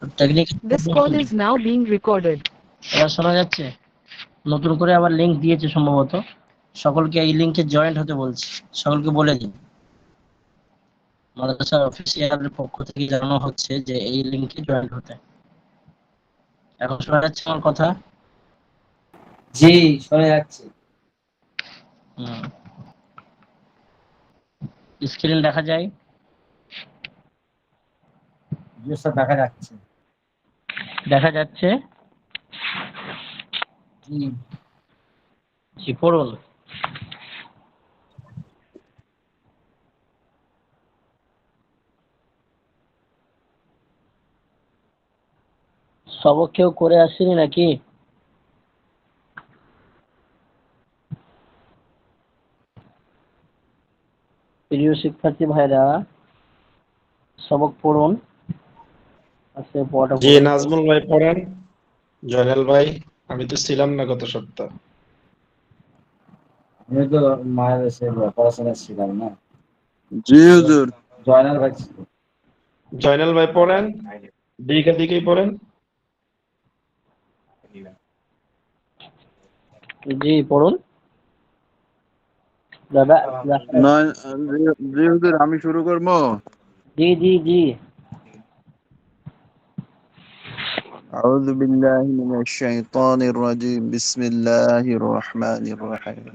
Technique This call is now being recorded. এবার শোনা যাচ্ছে? নতুন করে আবার লিংক দিয়েছে সম্ভবত, সকলকে এই লিংকে জয়েন্ট হতে বলছি। সকলকে বলে দিন, মাদ্রাসার অফিসিয়ালের পক্ষ থেকে জানানো হচ্ছে যে এই লিংকে জয়েন্ট হতে। এখন শোনা যাচ্ছে আমার কথা? জি, শোনা যাচ্ছে। স্ক্রিন দেখা যায়? জি স্যার, দেখা যাচ্ছে। দেখা যাচ্ছে? জি। জি, পড়ুন। সবক কেউ করে আসেনি নাকি? প্রিয় শিক্ষার্থী ভাইরা, সবক পড়ুন। আজকে পড়াটা জি, পড়ুন। নাজমুল ভাই পড়েন। জয়নাল ভাই, আমি তো ছিলাম না গত সপ্তাহ। আমি তো মায়ের এসে পড়াশোনা ছিলাম না। জি হুজুর। জয়নাল ভাই ছিল। জয়নাল ভাই পড়েন, দিকে দিকেই পড়েন। জি, পড়ুন দাদা। নয়, জি হুজুর, আমি শুরু করবো। জি জি জি। আউযু বিল্লাহি মিনাশ শাইতানির রাজিম। বিসমিল্লাহির রহমানির রহিম।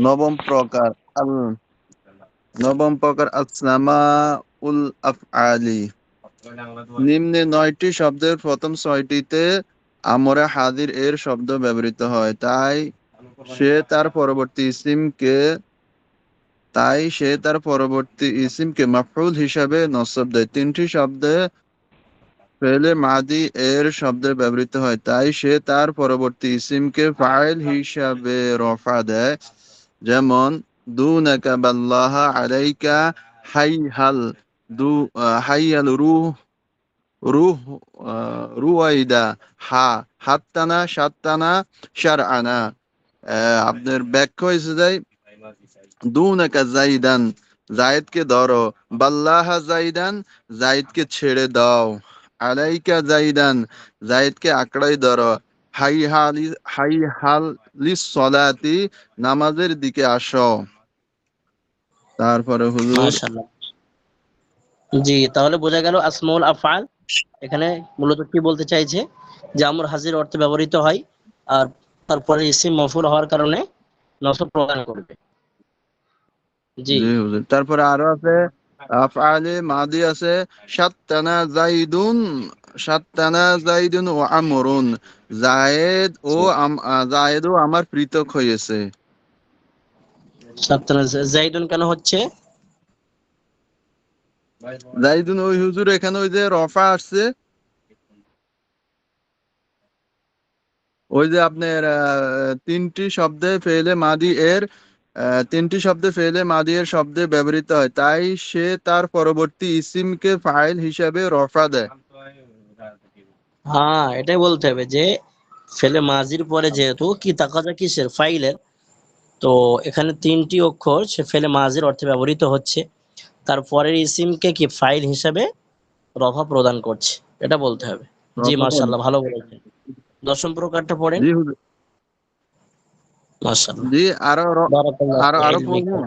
নবম প্রকার আল নবম প্রকার আসমাউল আফআলি। নিম্নে 9টি শব্দের প্রথম 6টিতে আমরা হাজির এর শব্দ ব্যবহৃত হয়, সে তার পরবর্তী ইসিমকে মাফউল হিসাবে নসব দেয়। 3টি শব্দে ফেলে মাদি এর শব্দে ব্যবহৃত হয়, তাই সে তার পরবর্তী ইসিমকে ফাইল হিসাবে রফা দেয়। যেমন দুনাকা বাল্লাহা আলাইকা হাইহাল হাইয়াল রুহ রুয়াইদা হাত্তানা সাত্তানা শারআনা। আপনার ব্যাখ্যা হয়েছে যায় দুনাকা জাইদান, জায়েদকে ধরো, বাল্লাহা জাইদান, জায়েদকে ছেড়ে দাও, আলাইকা জাইদান, জায়েদকে আঁকড়াই ধরো, হাই হাল লিসসালাতি, নামাজের দিকে আসো। তারপরে হুজুর, মাশাআল্লাহ। জি, তাহলে বোঝা গেল আসমাউল আফআল এখানে মূলত কি বলতে চাইছে, যে আমর হাজির অর্থে ব্যবহৃত হয়, আর তারপরে ইসিম মফউল হওয়ার কারণে নসব প্রদান করবে। জি জি হুজুর, তারপরে আরো আছে আফআলে মাদি আছে, সাত্তানা জাইদুন, সাত্তানা জাইদুন ও আমরুন, জি। জায়েদ ও আমার পৃথক হয়েছে। সাত্তানা জাইদুন কেন হচ্ছে? জাইদুন ওই হুজুর এখানে ওই যে রফা আসছে, ওই যে আপনার তিনটি শব্দে ফেলে মাদি এর শব্দে ব্যবহৃত হয়, তাই সে তার পরবর্তী ইসিমকে ফাইল হিসাবে রফা দেয়। হ্যাঁ, এটাই বলতে হবে যে ফেলে মাজির পরে যেহেতু কি তাকাজা কিসের, ফাইলের, তো এখানে 3টি অক্ষর সে ফেলে মাজির অর্থে ব্যবহৃত হচ্ছে, তারপরের ইসিমকে কি ফাইল হিসাবে রফা প্রদান করছে, এটা বলতে হবে। জি, রফা প্রদান। মাশাআল্লাহ, ভালো বলেছেন। দশম প্রকারটা পড়েন। জি হুজুর। মাশাআল্লাহ, জি, বারাকাল্লাহু আরো ফি আরো পড়বো। ইলমিকা।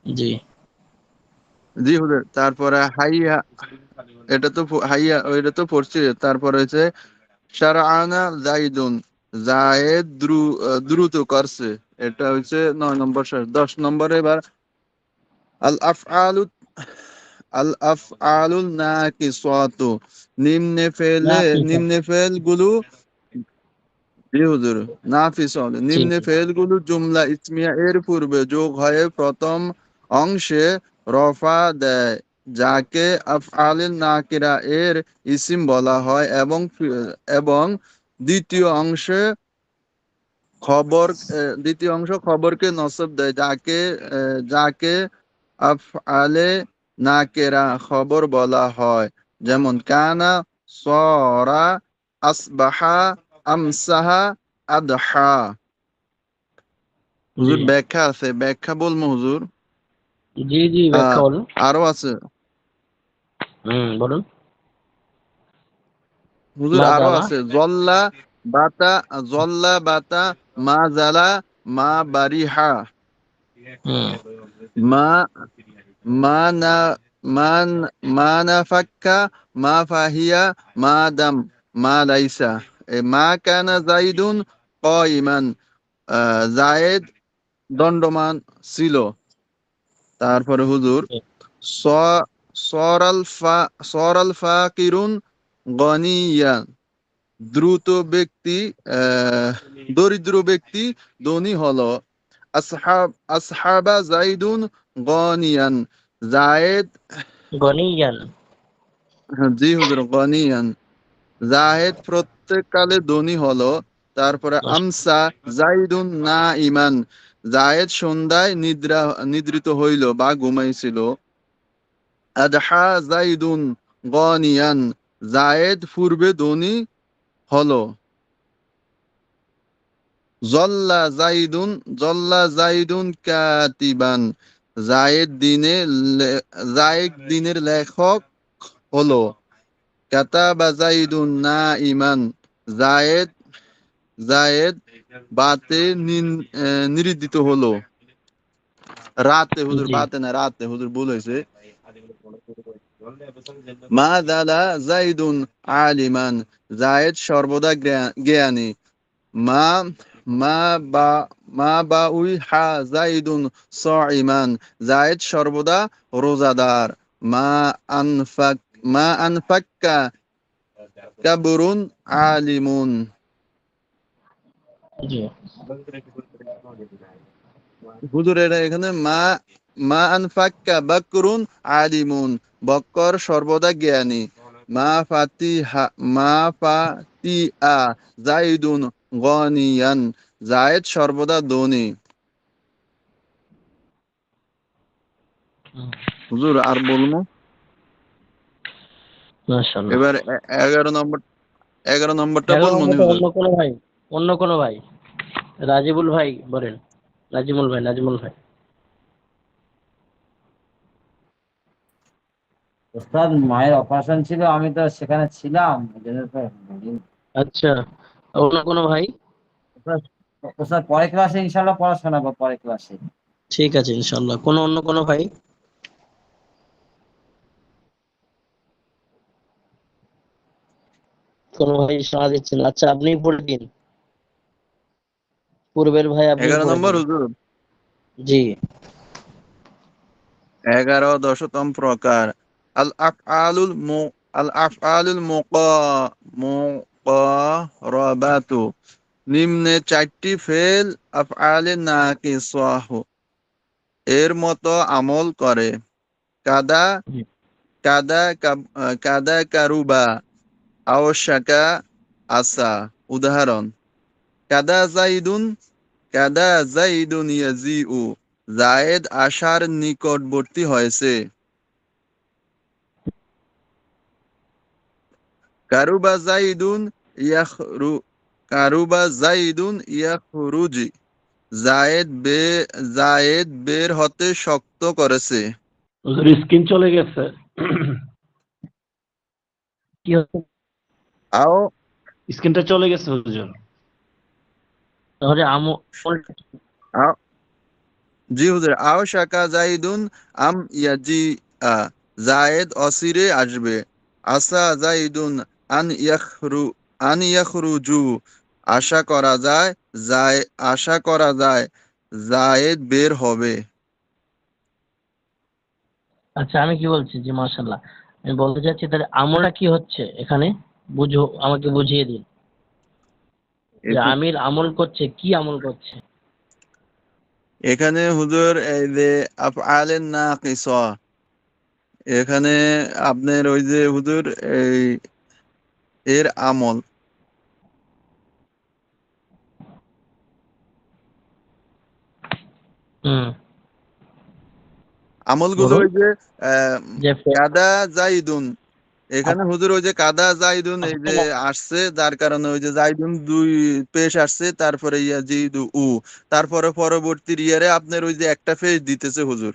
জি জি হুজুর, তারপরে হাইয়া, এটা তো পড়ছি। তারপরে হচ্ছে শারআনা জাইদুন, জায়েদ দ্রুত করছে, এটা হচ্ছে 9 নম্বর শেষ। 10 নম্বরে এবার আল আফআলু আল আফআলুল নাকিসাতু, নাফিসা। নিম্নে ফেল গুলো, জি হুজুর, নাফিস হল জি নিম্নে জি ফেলগুলো জুমলা ইসমিয়া এর পূর্বে যোগ হয়ে প্রথম অংশে রফা দেয়, যাকে আফআলিল নাকিরা এর ইসিম বলা হয়, এবং দ্বিতীয় অংশে দ্বিতীয় অংশ খবরকে নসব দেয়, যাকে আফআলে নাকেরা খবর বলা হয়। যেমন কানা, সরা, আসবাহা, আমসাহা, আদহা। জি হুজুর ব্যাখ্যা আছে, ব্যাখ্যা বলবো হুজুর? জি জি, ব্যাখ্যা আহ বলুন। আরো আছে, বলুন। হুজুর মা আরো জালা। আছে জল্লা বাতা মা জালা মা বারিহা হুম। মা মা না মান মা না ফাক্কা মা ফাহিয়া মা দাম মা লাইসা মা কানা জাইদুন কাইমান জায়েদ দণ্ডমান ছিল। তারপরে হুজুর স সরাল ফাকিরুন গনিয়ান দ্রুত ব্যক্তি দরিদ্র ব্যক্তি ধনী হলো। আসহাবা জাইদুন গনিয়ান জায়েদ গনিয়ান। জি হুজুর গনিয়ান জাহেদ প্রত্যেককালে ধনী হলো। তারপরে আমসা জাইদুন না ইমান জায়েদ সন্ধ্যায় নিদ্রিত হইল বা ঘুমাইছিল। আদহা জাইদুন গনিয়ান জায়েদ পূর্বে ধনী হলো। জল্লা জাইদুন কাতিবান জায়েদ দিনের লেখক হলো। কাতাবা জাইদুন না ইমান জায়েদ জায়েদ বাতে নির্দিত হলো। রাতে হুজুর জি। বাতে না রাতে হুজুর ভুল হয়েছে। মা দাদা জাইদুন আলিমান জায়েদ সর্বদা জ্ঞানী। মা মা বা মা বা উই হা জাইদুন সাইমান জায়েদ সর্বদা রোজাদার। মা আনফাক মা আনফাক্কা কাবরুন আলিমুন। জি। হুজুর এটা এখানে মা মা আনফাক্কা বাকরুন আলিমুন বক্কর সর্বদা জ্ঞানী। মা ফাতিয়া জাইদুন গনিয়ান জায়েদ সর্বদা ধনী। হুজুর আর বলবো মাশাআল্লাহ। এবার 11 নম্বরটা 11 বলবো নি নম্বরটা হুজুর। অন্য কোনো ভাই রাজিবুল ভাই বলেন। নাজিমুল ভাই। ওস্তাদ মায়ের অপারেশন ছিল, আমি তো সেখানে ছিলাম, এই জন্য তো বলিনি। আচ্ছা, অন্য কোনো ভাই? ওস্তাদ, ওস্তাদ পরের ক্লাসে ইনশাল্লাহ পড়া শোনাবো, পরের ক্লাসে। ঠিক আছে ইনশাআল্লাহ। অন্য কোনো ভাই? কোনো ভাই সাড়া দিচ্ছে না। আচ্ছা, আপনিই পড়ে দিন। পূর্বের ভাই আপনিই 11 পড়ে নম্বর দিন। হুজুর। জি। 11 প্রকার। আল আফআলুল মু আল আফআলুল মুকাররাবাতু নিম্নে 4টি ফেল আফআলে নাকিসাহ এর মতো আমল করে। কাদা জি। কাদা কারুবা আওশাকা আসা। উদাহরণ কাদা জাইদুন কাদা জাইদুন ইয়াজিউ জায়েদ আশার নিকটবর্তী হয়েছে। কারুবা জাইদুন ইয়াখরু কারুবা জাইদুন ইয়াখরুজি জায়েদ বের হতে শক্ত করেছে। হুজুর স্ক্রিন চলে গেছে। কি হচ্ছে? আও স্ক্রিনটা চলে গেছে হুজুর। তাহলে আও জি হুজুর আও শাকা জাইদুন আম ইয়াজি জায়েদ অসিরে আসবে। আসা জাইদুন আন ইয়াখরু আন ইয়াখরুজু আশা করা যায় জায়েদ বের হবে। আচ্ছা, আমি কি বলছি যে মাশাআল্লাহ, আমি বলতে চাচ্ছি তাহলে আমলটা কি হচ্ছে এখানে, বুঝো, আমাকে বুঝিয়ে দিন যে এখা- আমির আমল করছে, কি আমল করছে? এখানে হুজুর এই যে আফআলেন নাকিসা এখানে আপনার ওই যে হুজুর এই এর আমল হুম। আমলগুলো বলুন। ওই যে আহ, যে কাদা জাইদুন এখানে আপ- হুজুর ওই যে কাদা জাইদুন এই যে আপনারা- আসছে যার কারণে ওই যে জাইদুন দুই পেশ আসছে তারপরে ইয়াজিদু তারপরে পরবর্তী ইয়ারে আপনার ওই যে একটা পেশ দিতেছে হুজুর।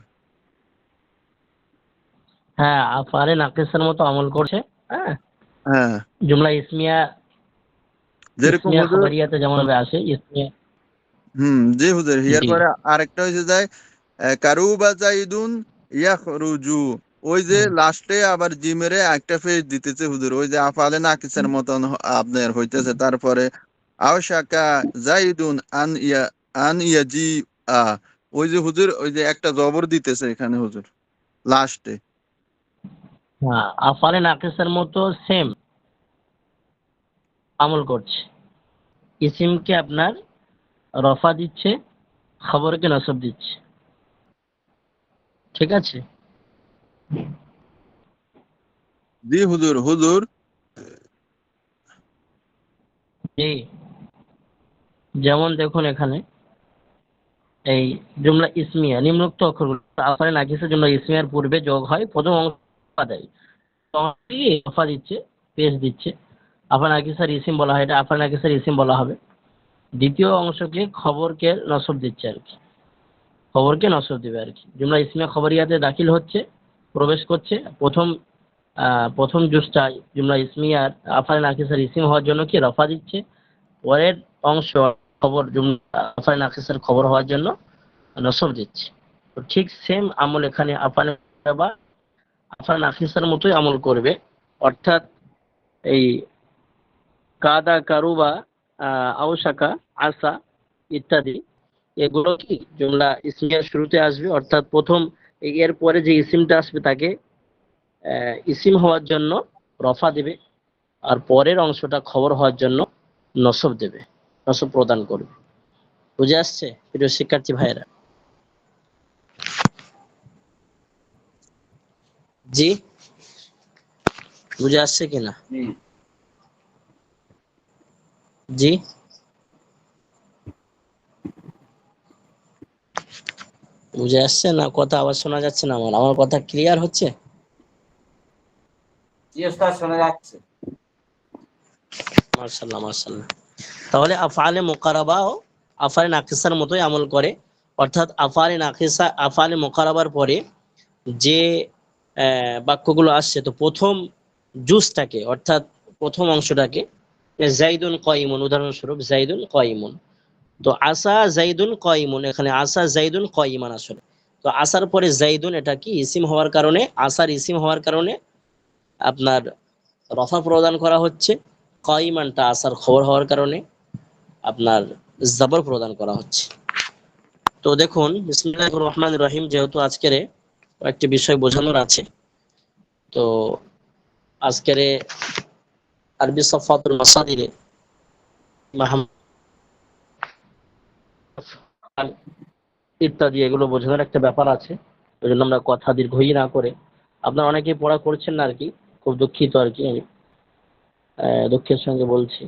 হ্যাঁ, আফআলে নাকিসার মতো আমল করছে। হ্যাঁ, হ্যাঁ, জুমলা ইসমিয়া যেরকম ইসমিয়া হুজুর। খবরিয়াতে যেমন ভাবে আসে ইসমিয়া। জি হুজুর, ইয়ার জি পরে আরেকটা হয়েছে যায় কারুবা জাইদুন ইয়াখরুজু। ওই যে হুম, লাস্টে আবার জিমেরে একটা ফেজ দিতেছে হুজুর, ওই যে আফালে নাকিসের মতন আপনার হইতেছে। তারপরে আওশাকা জাইদুন আন ইয়াজি আ, ওই যে হুজুর ওই যে একটা জবর দিতেছে এখানে হুজুর লাস্টে। হ্যাঁ, আফআলে নাকিসার মতো সেম আমল করছে। ইসিমকে আপনার রফা দিচ্ছে, খবরকে নসব দিচ্ছে। ঠিক আছে? জি হুজুর। হুজুর জি, যেমন দেখুন এখানে এই জুমলা ইসমিয়া নিম্নোক্ত অক্ষরগুলো আফআলে নাকিসের জুমলা ইসমিয়ার পূর্বে যোগ হয়, প্রথম অংশ রফা দেয়, রফা দিচ্ছে, পেশ দিচ্ছে। আফআলে নাকিসার ইসিম বলা হয়, এটা আফআলে নাকিসার ইসিম বলা হবে। দ্বিতীয় অংশকে খবরকে নসব দিচ্ছে আর কি, খবরকে নসব দিবে আর কি। জুমলা ইসমিয়া খবরিয়াতে দাখিল হচ্ছে, প্রবেশ করছে। প্রথম জুসটা জুমলা ইসমিয়ার আফআলে নাকিসার ইসিম হওয়ার জন্য কি রফা দিচ্ছে, পরের অংশ খবর জুমলা আফআলে নাকিসার খবর হওয়ার জন্য নসব দিচ্ছে। তো ঠিক সেম আমল এখানে আফআলে বা আফআলে নাকিসার মতোই আমল করবে। অর্থাৎ এই কাদা, কারুবা, আউসাকা, আসা ইত্যাদি, এগুলো কি জুমলা ইসমিয়ার শুরুতে আসবে। অর্থাৎ প্রথম এর পরে যে ইসিমটা আসবে তাকে ইসিম হওয়ার জন্য রফা দেবে, আর পরের অংশটা খবর হওয়ার জন্য নসব দেবে, নসব প্রদান করবে। বুঝে আসছে প্রিয় শিক্ষার্থী ভাইয়েরা? জি, বুঝে আসছে কিনা? জি। জি, বুঝে আসছে না? কথা আবার শোনা যাচ্ছে না? আমার আমার কথা ক্লিয়ার হচ্ছে? জি ওস্তাদ, শোনা যাচ্ছে। মার্শাল্লাহ, মার্শাল্লাহ। তাহলে আফআলে মুকারাবাও আফআলে নাকিসার মতোই আমল করে। অর্থাৎ আফআলে নাকিসা আফআলে মুকারাবার পরে যে বাক্যগুলো আসছে, তো প্রথম জুসটাকে অর্থাৎ প্রথম অংশটাকে জাইদুন কয়িমুন, উদাহরণস্বরূপ জাইদুন কয়িমুন। তো আসা জাইদুন কয়িমুন, এখানে আসা জাইদুন কয়িমান আসলে। তো আসার পরে জাইদুন, এটা কি ইসিম হওয়ার কারণে, আসার ইসিম হওয়ার কারণে আপনার রফা প্রদান করা হচ্ছে। কয়িমানটা আসার খবর হওয়ার কারণে আপনার জবর প্রদান করা হচ্ছে। তো দেখুন, বিসমিল্লাহির রহমানির রহিম, যেহেতু আজকের একটি বিষয় বোঝানোর আছে, তো আজকের আরবি সফাতুল মাসাদিরে ইত্যাদি এগুলো বোঝানোর একটা ব্যাপার আছে। ওই জন্য আমরা কথা দীর্ঘই না করে, আপনারা অনেকেই পড়া করছেন না আর কি, খুব দুঃখিত আর কি আমি, দুঃখের সঙ্গে বলছি।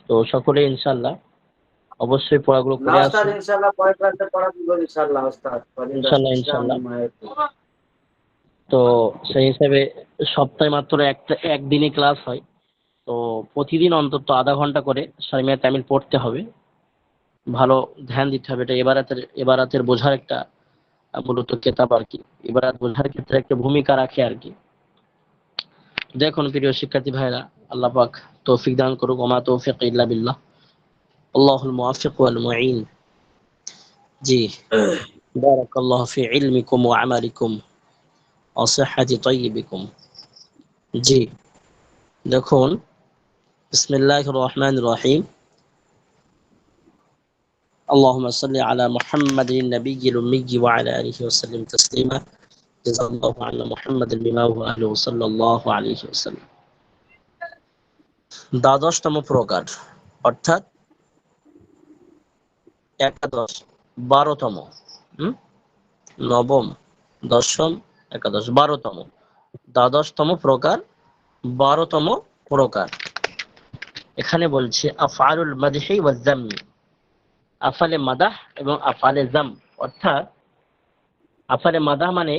তো সকলে ইনশাল্লাহ অবশ্যই পড়াগুলো না করে ওস্তাদ, আসুন। ইনশাআল্লাহ পরের ক্লাসে পড়া দিব ইনশাআল্লাহ ওস্তাদ। কদিন ইনশাল্লাহ, আসতেছি আমি ইনশাল্লাহ। মায়ের। তো সেই হিসাবে সপ্তাহে মাত্র একদিনই ক্লাস হয়। তো প্রতিদিন অন্তত আধা ঘন্টা করে সামিয়া তামিল পড়তে হবে, ভালো ধ্যান দিতে হবে। এটা এবারাতের বোঝার একটা মূলত কেতাব আর কি, এবারাত বোঝার ক্ষেত্রে একটা ভূমিকা রাখে আর কি। দেখুন প্রিয় শিক্ষার্থী ভাইরা, আল্লাহ পাক তৌফিক দান করুক। ওমা তৌফিক ইল্লা বিল্লাহ, আল্লাহুল মুওয়াফিক ওয়াল মুঈন। জি, বারাকাল্লাহু ফি ইলমিকুম ওয়া আমালিকুম ওয়া সিহহাতি তাইয়িবিকুম। জি, দেখুন, বিসমিল্লাহির রহমানির রহিম। اللهم صل على محمد النبي الأمي وعلى آله وسلم تسليما جزا الله عنا محمد بما هو أهله صلى الله عليه وسلم। দ্বাদশতম প্রকার, অর্থাৎ একাদশ, 12তম, নবম, দশম, একাদশ, 12তম, দ্বাদশতম প্রকার, 12তম প্রকার। এখানে বলছে আফআলুল মাদহি ওয়াজ যাম্মি, আফআলে মাদাহ এবং আফআলে যাম। অর্থাৎ আফআলে মাদাহ মানে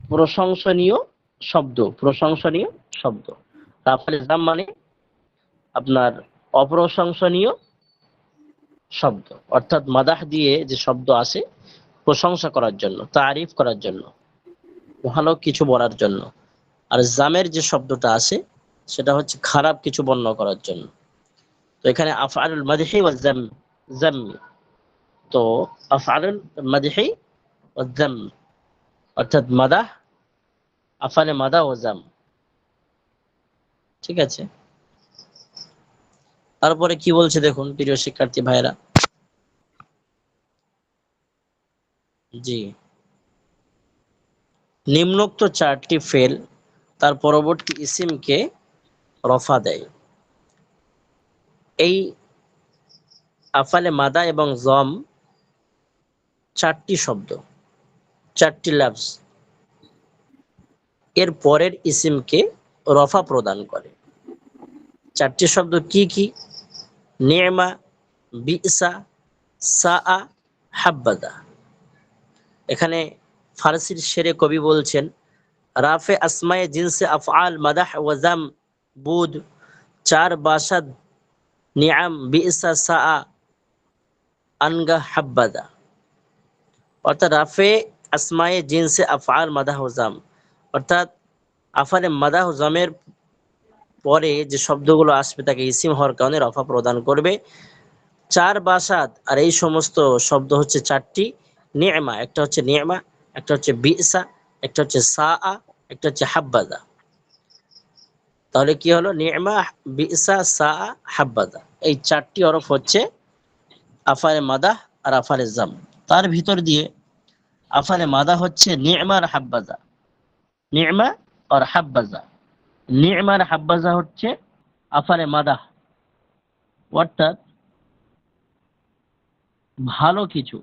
প্রশংসনীয় শব্দ, প্রশংসনীয় শব্দ। আফআলে যাম মানে আপনার অপ্রশংসনীয় শব্দ। অর্থাৎ মাদাহ দিয়ে যে শব্দ আসে প্রশংসা করার জন্য, তারিফ করার জন্য, ভালো কিছু বলার জন্য। আর জামের যে শব্দটা আছে সেটা হচ্ছে খারাপ কিছু বর্ণনা করার জন্য। তো এখানে আফআলুল মাদহি ওয়া যাম, যাম, তো আফআলুল মাদহি ওয়া যাম অর্থাৎ মাদাহ, আফআলে মাদাহ ও যাম। ঠিক আছে, তারপরে কি বলছে দেখুন প্রিয় শিক্ষার্থী ভাইরা। জি, নিম্নোক্ত চারটি ফেল তার পরবর্তী ইসিমকে রফা দেয়। এই আফালে মাদা এবং জম চারটি শব্দ, চারটি লাফজ, এর পরের ইসিমকে রফা প্রদান করে। চারটি শব্দ কি কি? নি'মা, বি'সা, সাআ, হাব্বাদা। এখানে ফারসির শেরে কবি বলছেন, রাফে আসমায়ে জিনসে আফআল মাদাহ ওয়া যাম বুদ চার বাসাদ নিআম বি'সা সাআ আনগা হাব্বাদা। অর্থাৎ রাফে আসমায়ে জিনসে আফআল মাদাহ ওয়া যাম, অর্থাৎ আফআলে মাদাহ ও যামের পরে যে শব্দগুলো আসবে তাকে ইসিম হওয়ার কারণে রফা প্রদান করবে। চার বাসাদ, আর এই সমস্ত শব্দ হচ্ছে চারটি। নি'মা, একটা হচ্ছে নি'মা, একটা হচ্ছে বি'সা, একটা হচ্ছে সাআ, একটা হচ্ছে হাব্বাদা। তাহলে কি হলো? নি'মা, বি'সা, সাআ, হাব্বাদা, এই চারটি হরফ হচ্ছে আফালে মাদাহ আর আফালে জাম। তার ভিতর দিয়ে আফালে মাদাহ হচ্ছে নি'মা আর হাব্বাদা, নি'মা আর হাব্বাজা। নি'মা আর হাব্বাজা হচ্ছে আফালে মাদাহ, অর্থাৎ ভালো কিছু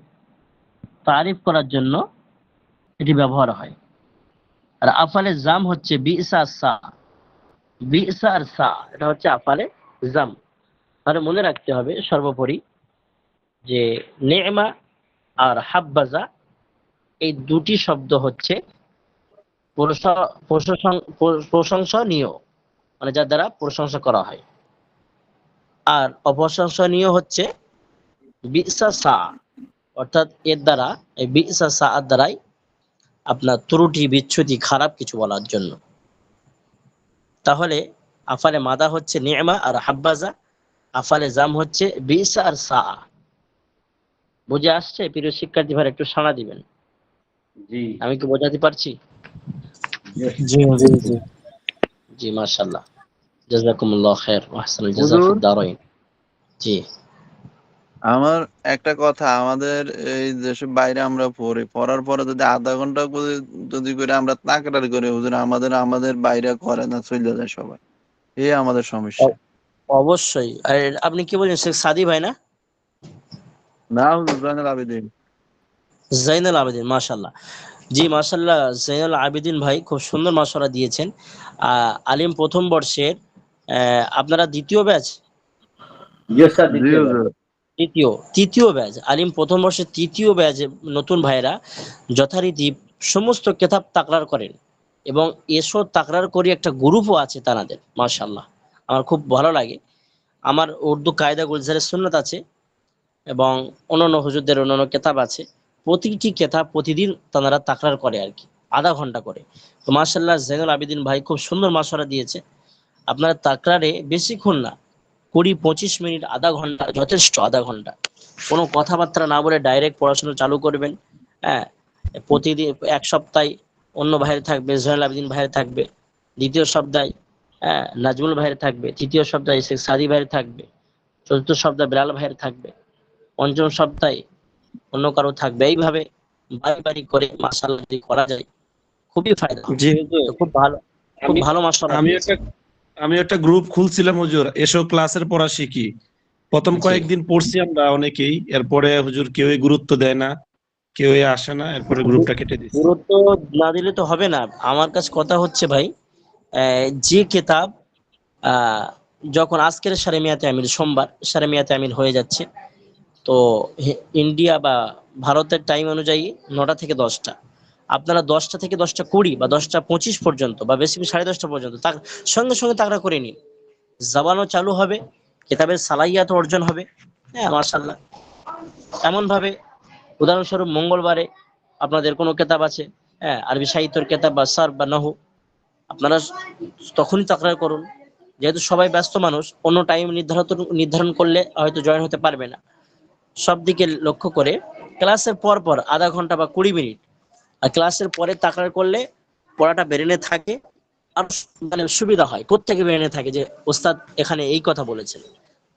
তারিফ করার জন্য এটি ব্যবহার হয়। আর আফালে জাম হচ্ছে বি'সা সা, বি'সা আর সা, এটা হচ্ছে আফালে জাম। তাহলে মনে রাখতে হবে সর্বোপরি যে নি'মা আর হাব্বাজা এই দুটি শব্দ হচ্ছে প্রশংসনীয়, মানে যার দ্বারা প্রশংসা করা হয়। আর অপ্রশংসনীয় হচ্ছে বি'সা সা, অর্থাৎ এর দ্বারা, এই বি'সা সা এর দ্বারাই আপনার ত্রুটি বিচ্যুতি খারাপ কিছু বলার জন্য। তাহলে আফালে মাদা হচ্ছে নি'মা আর হাব্বাজা, আফালে জাম হচ্ছে বি'সা আর সা। বুঝে আসছে প্রিয় শিক্ষার্থী ভাই? একটু সাড়া দিবেন, জি আমি কি বোঝাতে পারছি? জি জি জি। জি, মাশাআল্লাহ, জাযাকুমুল্লাহ খাইর ওয়া আহসানুল জাযা হুজুর, ফিদ দারাইন। জি আমার একটা কথা, আমাদের এই দেশের বাইরে আমরা পড়ি, পড়ার পরে যদি আধা ঘন্টা করে যদি করে আমরা তাকরার করি হুজুর, আমাদের আমাদের বাইরে করে না, চলে যায় সবাই। এই আমাদের সমস্যা। অ- অবশ্যই। আর আপনি কি বলেন, শেখ সাদি ভাই না? না হুজুর, জয়নুল আবেদিন। জাইনুল আবেদিন, মাশাআল্লাহ। জি মাশাআল্লাহ, জাইনুল আবেদিন ভাই খুব সুন্দর মাশওয়ারা দিয়েছেন। আলিম প্রথম বর্ষের, আপনারা দ্বিতীয় ব্যাচ? ইয়েস স্যার, জি দ্বিতীয় বার। হুজুর। তৃতীয় ব্যাচ, আলিম প্রথম বর্ষের তৃতীয় ব্যাচ নতুন ভাইরা যথারীতি সমস্ত কিতাব তাকরার করেন, এবং এসো তাকরার করি একটা গ্রুপও আছে তানাদের, মাশাআল্লাহ। আমার খুব ভালো লাগে। আমার উর্দু কায়দা গুলজারের সুন্নাত আছে এবং অন্যান্য হুজুরদের অন্যান্য কিতাব আছে। প্রতিটি কিতাব প্রতিদিন তারা তাকরার করে আর কি, আধা ঘন্টা করে। তো মাশাআল্লাহ জাইনুল আবেদিন ভাই খুব সুন্দর মাশওয়ারা দিয়েছে। আপনারা তাকরারে বেশিক্ষণ না, 20-25 মিনিট, আধা ঘন্টা যথেষ্ট। আধা ঘন্টা কোনো কথাবার্তা না বলে ডাইরেক্ট পড়াশোনা চালু করবেন। হ্যাঁ, প্রতিদিন এক সপ্তাহে অন্য ভাইয়ের থাকবে, জয়নাল আবেদিন ভাইয়ের থাকবে, দ্বিতীয় সপ্তাহে নাজমুল ভাইয়ের থাকবে, তৃতীয় সপ্তাহে শেখ সাদি ভাইয়ের থাকবে, চতুর্থ সপ্তাহে বিলাল ভাইয়ের থাকবে, পঞ্চম সপ্তাহে অন্য কারো থাকবে। এইভাবে বাড়ি বাড়ি করে মাশাআল্লাহ যদি করা যায় খুবই ফায়দা হবে। জি হুজুর, তো খুব ভালো, খুব আমি ভালো মাশওয়ারা আমি দিয়েছে। একটা আমি একটা গ্রুপ খুলছিলাম হুজুর, এসো ক্লাসের পড়া শিখি। প্রথম জি, কয়েকদিন পড়ছি আমরা অনেকেই, এরপরে হুজুর কেউই গুরুত্ব দেয় না, কেউই আসে না, এরপরে গ্রুপটা কেটে দিচ্ছি। গুরুত্ব না দিলে তো হবে না। আমার কাছে কথা হচ্ছে ভাই, যে কিতাব আহ, যখন আজকের সারে মিয়াতে আমিল, সোমবার সারে মিয়াতে আমিল হয়ে যাচ্ছে, তো ইন্ডিয়া বা ভারতের টাইম অনুযায়ী 9টা থেকে 10টা, আপনারা 10টা থেকে 10টা 20 বা 10টা 25 পর্যন্ত বা বেশি 10:30 পর্যন্ত তার সঙ্গে সঙ্গে তাকরা করে নিন। জবানও চালু হবে, কিতাবের সালাহিয়াত অর্জন হবে। হ্যাঁ মাশাআল্লাহ। এমন ভাবে উদাহরণস্বরূপ মঙ্গলবারে আপনাদের কোনো কিতাব আছে, হ্যাঁ, আরবি সাহিত্যের কেতাব বা সার বা নাহু, আপনারা তখনই তাকরার করুন। যেহেতু সবাই ব্যস্ত মানুষ, অন্য টাইম নির্ধারণ করলে হয়তো জয়েন হতে পারবে না। সব দিকে লক্ষ্য করে ক্লাসের পর পর আধা ঘন্টা বা 20 মিনিট, আর ক্লাসের পরে তাকরার করলে পড়াটা ব্রেনে থাকে। আর মানে সুবিধা হয়, প্রত্যেকে ব্রেনে থাকে যে ওস্তাদ এখানে এই কথা বলেছেন,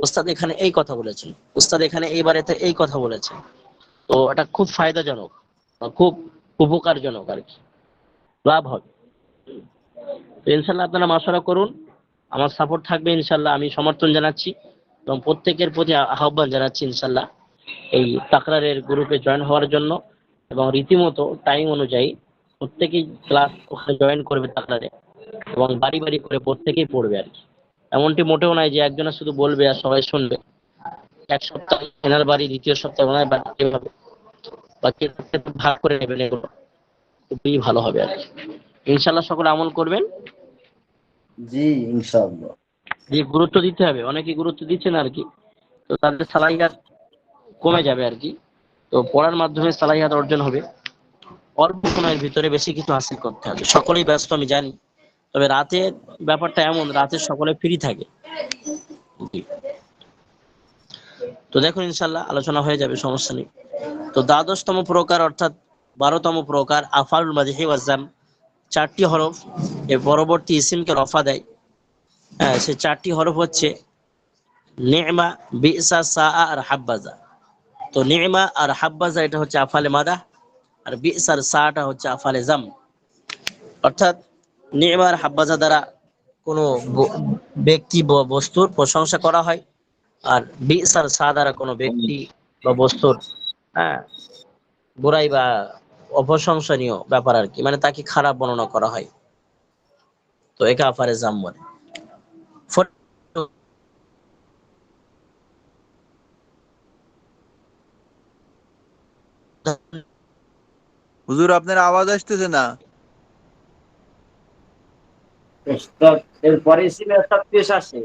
ওস্তাদ এখানে এই কথা বলেছেন, ওস্তাদ এখানে এইবারেতে এই কথা বলেছেন। তো এটা খুব ফায়দাজনক, খুব উপকারজনক আর কি, লাভ হবে। তো ইনশাল্লাহ আপনারা মাশওয়ারা করুন, আমার সাপোর্ট থাকবে ইনশাল্লাহ, আমি সমর্থন জানাচ্ছি এবং প্রত্যেকের প্রতি আহ্বান জানাচ্ছি ইনশাল্লাহ এই তাকরারের গ্রুপে জয়েন হওয়ার জন্য। এবং রীতিমতো টাইম অনুযায়ী প্রত্যেকেই ক্লাস ওখানে জয়েন করবে তাকরারে, এবং বাড়ি বাড়ি করে প্রত্যেকেই পড়বে আর কি। এমনটি মোটেও নয় যে একজনে শুধু বলবে আর সবাই শুনবে। এক সপ্তাহ এনার বাড়ি, দ্বিতীয় সপ্তাহ ওনার বাড়ি, এভাবে বা ভাগ করে নেবেন, এগুলো খুবই ভালো হবে আর কি। ইনশাল্লাহ সকলে আমল করবেন। জি ইনশাআল্লাহ। যে গুরুত্ব দিতে হবে, অনেকে গুরুত্ব দিচ্ছেন আর কি, তো তাদের সালাহিয়াত কমে যাবে আর কি। তো পড়ার মাধ্যমে সালাহিয়াত অর্জন হবে, অল্প সময়ের ভিতরে বেশি কিছু হাসিল করতে হবে। সকলেই ব্যস্ত আমি জানি, তবে রাতের ব্যাপারটা এমন, রাতে সকলে ফ্রি থাকে। জি। তো দেখুন ইনশাল্লাহ আলোচনা হয়ে যাবে, সমস্যা নেই। তো দ্বাদশতম প্রকার অর্থাৎ 12তম প্রকার আফআলুল মাদহি ওয়াজ যাম, 4টি হরফ এর পরবর্তী ইসিমকে রফা দেয়। হ্যাঁ, সে 4টি হরফ হচ্ছে নি'মা, বিসা, সাআ আর হাব্বাজা। তো নি'মা আর হাব্বাজা এটা হচ্ছে আফআলে মাদাহ, আর বিসার সাটা হচ্ছে আফআলে যাম। অর্থাৎ নি'মা আর হাব্বাজা দ্বারা কোনো ব্যক্তি বা বস্তুর প্রশংসা করা হয়, আর বিসার সা দ্বারা কোনো ব্যক্তি বা বস্তুর হ্যাঁ বুড়াই বা অপ্রশংসনীয় ব্যাপার আর কি, মানে তাকে খারাপ বর্ণনা করা হয়। তো একে আফআলে যাম বলে। হুজুর আপনার আওয়াজ আসতেছে না। উস্তাদ এরপরে ইসিমে উস্তাদ পেশ আসে।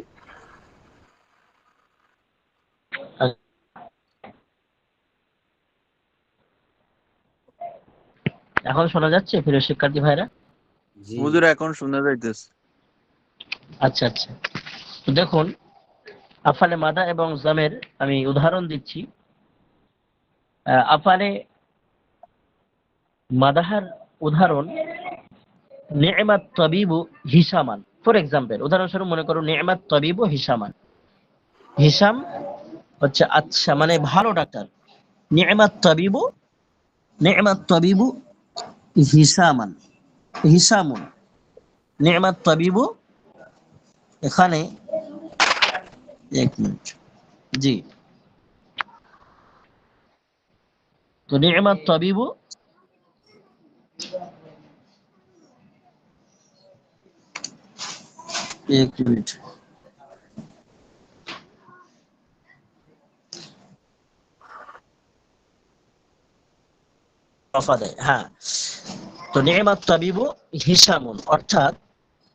এখন শোনা যাচ্ছে প্রিয় শিক্ষার্থী ভাইরা? জি হুজুর এখন শোনা যাইতেছে। আচ্ছা আচ্ছা, তো দেখুন আফআলে মাদা এবং জামের আমি উদাহরণ দিচ্ছি। আফআলে মাদাহার উদাহরণ নি'মাত তাবিবু হিসামান। ফর এক্সাম্পল, উদাহরণস্বরূপ মনে করো নি'মাত তাবিবু হিসামান। হিসাম হচ্ছে আচ্ছা মানে ভালো ডাক্তার। নি'মাত তাবিবু, নি'মাত তাবিবু হিসামান, হিসামুন। নি'মাত তাবিবু এখানে, এক মিনিট, জি। তো নি'মাত তাবিবু, এক মিনিট, রফা দেয়, হ্যাঁ। তো নি'মাত তাবিবু হিসামুন, অর্থাৎ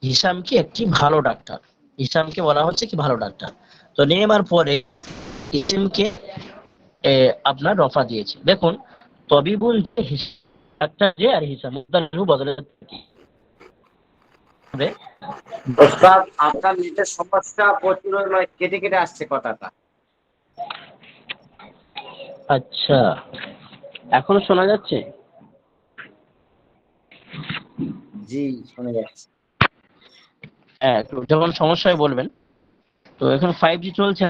হিসাম কি একটি ভালো ডাক্তার। হিসামকে বলা হচ্ছে কি ভালো ডাক্তার। তো নি'মার পরে ইসিমকে আপনার রফা দিয়েছে। দেখুন তবিবুন যে ডাক্তার যে, আর হিসাম মুদাল্লিহু বদলে হবে। উস্তাদ আপনার নেটের সমস্যা প্রচুর, মানে কেটে কেটে আসছে কথাটা। আচ্ছা, এখন শোনা যাচ্ছে? জি শোনা যাচ্ছে। হ্যাঁ, তো যখন সমস্যায় বলবেন। তো এখন 5G চলছে,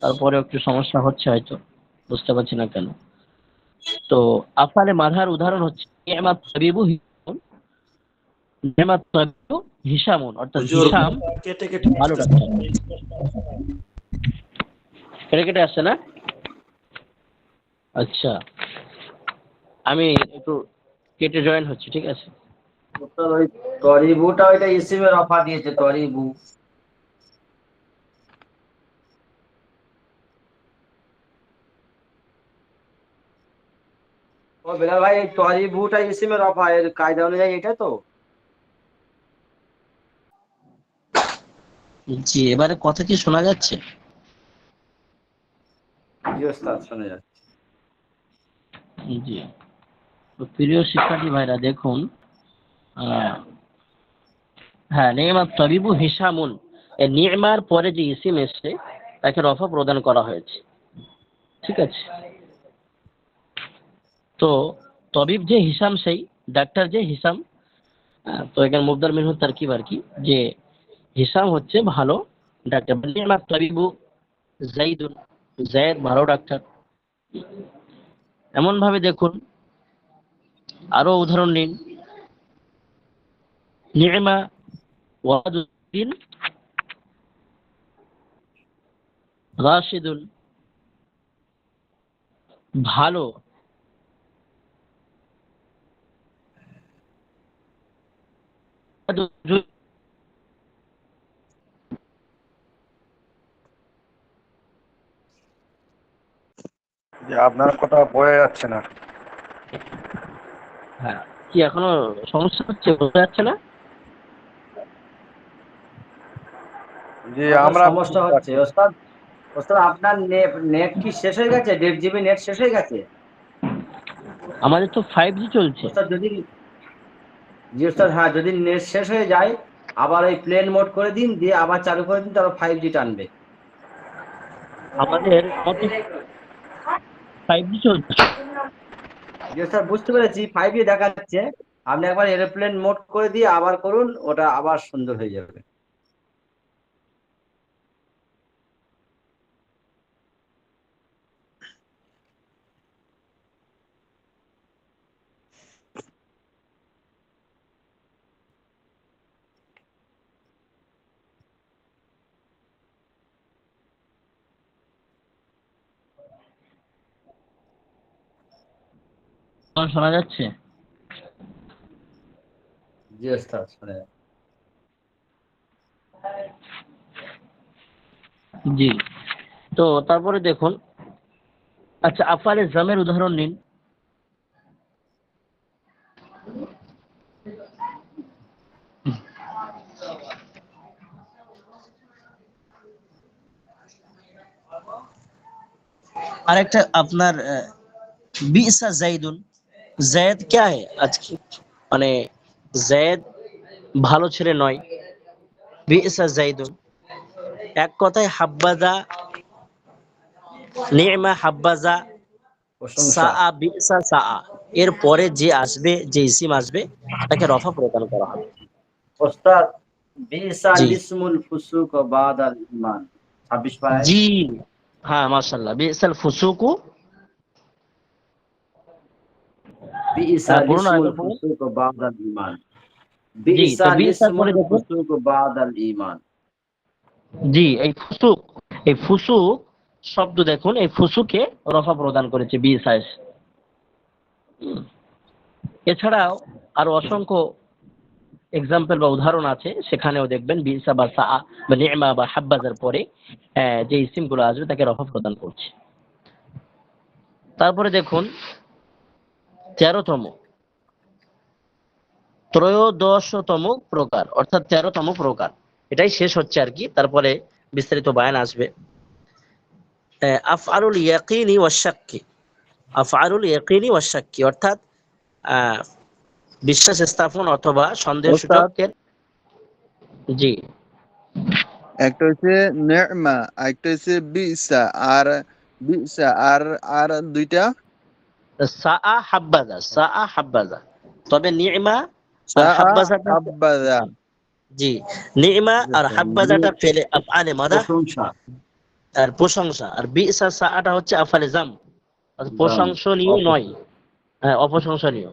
তারপরে একটু সমস্যা হচ্ছে হয়তো, বুঝতে পারছি না কেন। তো আফআলে মাধার উদাহরণ হচ্ছে নি'মাত তাবিবু হিসামুন, নি'মাত তাবিবু হিসামুন, অর্থাৎ হুজুর হিসাম কেটে কেটে ভালো আসতেছে। ডাক্তার। কেটে কেটে আসছে না? আচ্ছা, আমি একটু কেটে জয়েন হচ্ছি, ঠিক আছে। উস্তাদ ওই তরিবুটা ওইটা ইসিমে রফা দিয়েছে, তরিবু। ও বেলাল ভাই, এই তরিবুটা ইসিমে রফা এর কায়দা অনুযায়ী এটা তো। জি, এবারে কথা কি শোনা যাচ্ছে? জি উস্তাদ শোনা যাচ্ছে। জি, তো তো প্রিয় শিক্ষার্থী ভাইরা দেখুন, আহ, হ্যাঁ, নি'মাত তাবিবু হিসামুন, এই নি'মার পরে যে ইসিম এসছে তাকে রফা প্রদান করা হয়েছে। ঠিক আছে, তো তবিব যে হিসাম, সেই ডাক্তার যে হিসাম, তো এখানে মুবদার মিনহু তারকিব আর কি, যে হিসাম হচ্ছে ভালো ডাক্তার। নি'মাত তাবিবু যাইদুন, যায়েদ ভালো ডাক্তার। এমন ভাবে দেখুন, আরো উদাহরণ নিন। নি'মা ওয়াদুদ্দিন রাশিদুন, ভালো যে আপনার কথা বোঝা যাচ্ছে না। হ্যাঁ, কি এখনো সমস্যা হচ্ছে, বোঝা যাচ্ছে না? যে আমাদের আমরা সমস্যা হচ্ছে ওস্তাদ। ওস্তাদ আপনার নেট কি শেষ হয়ে গেছে? 1.5 GB নেট শেষ হয়ে গেছে? আমাদের তো 5G চলছে। ওস্তাদ যদি, জি ওস্তাদ, হ্যাঁ, যদি নেট শেষ হয়ে যায় আবার ওই প্লেন মোড করে দিন, দিয়ে আবার চালু করে দিন, তারপর 5G টানবে। আমাদের কত 5G চলছে? জি ওস্তাদ, বুঝতে পেরেছি, 5G দেখাচ্ছে। আপনি একবার এরোপ্লেন মোড করে দিয়ে আবার করুন, ওটা আবার সুন্দর হয়ে যাবে। এখন শোনা যাচ্ছে? জি ওস্তাদ, শুনে। জি, তো তারপরে দেখুন, আচ্ছা, আফআলে জামের উদাহরণ নিন। আরেকটা আপনার বিসা জাইদুন, জায়েদ क्या है আজকে, মানে জায়েদ ভালো ছেলে নয়। বিসা জাইদুন, এক কথায় হাব্বাজা, নি'মা হাব্বাজা, প্রশংসা। সাআ বিসা সাআ, এর পরে যে আসবে, যে ইসিম আসবে তাকে রফা প্রদান করা হবে। ওস্তাদ, বিসা জি লিসমুল ফুসুক বাদাল ঈমান, 26 পারায়। জি, হ্যাঁ, মাশাআল্লাহ। বিসাল ফুসুকু, বিসা পড়ুন লিসমুল আরেকবার পড়ুন। ফুসুক বাদাল ঈমান। জি, তো বিসা বিসার পরে লিসমুল দেখুন, ফুসুক বাদাল ঈমান। জি, এই ফুসুক, এই ফুসুক শব্দ দেখুন, এই ফুসুকে রফা প্রদান করেছে বিসাস। এছাড়াও আরো অসংখ্য এক্সাম্পল বা উদাহরণ আছে, সেখানেও দেখবেন বিসা বা সাআ বা নি'মা বা হাব্বাজার পরে যে ইসিম গুলো আসবে তাকে রফা প্রদান করছে। তারপরে দেখুন 13তম, ত্রয়োদশতম প্রকার, অর্থাৎ 13তম প্রকার, এটাই শেষ হচ্ছে আর কি, তারপরে বিস্তারিত বয়ান আসবে। আফআলুল ইয়াকিনি ওয়াশ শাক্কি, আফআলুল ইয়াকিনি ওয়াশ শাক্কি, অর্থাৎ আহ, বিশ্বাস স্থাপন অথবা সন্দেহ ওস্তাদ, সূচকের। জি, একটা হচ্ছে নেমা, একটা হচ্ছে বিসা, আর বিসা আর আর দুইটা সাআ হাব্বাজা, সাআ হাব্বাজা, তবে নি'মা আর সাআ হাব্বাজাটা, হাব্বাদা। জি, নি'মা আর হাব্বাজাটা ফেলে আফআলে মাদাহ প্রশংসা। আর প্রশংসা, আর বিসা সাআটা হচ্ছে আফআলে জাম, অর্থাৎ দাম। প্রশংসনীয় নয়, হ্যাঁ, অপ্রশংসনীয়।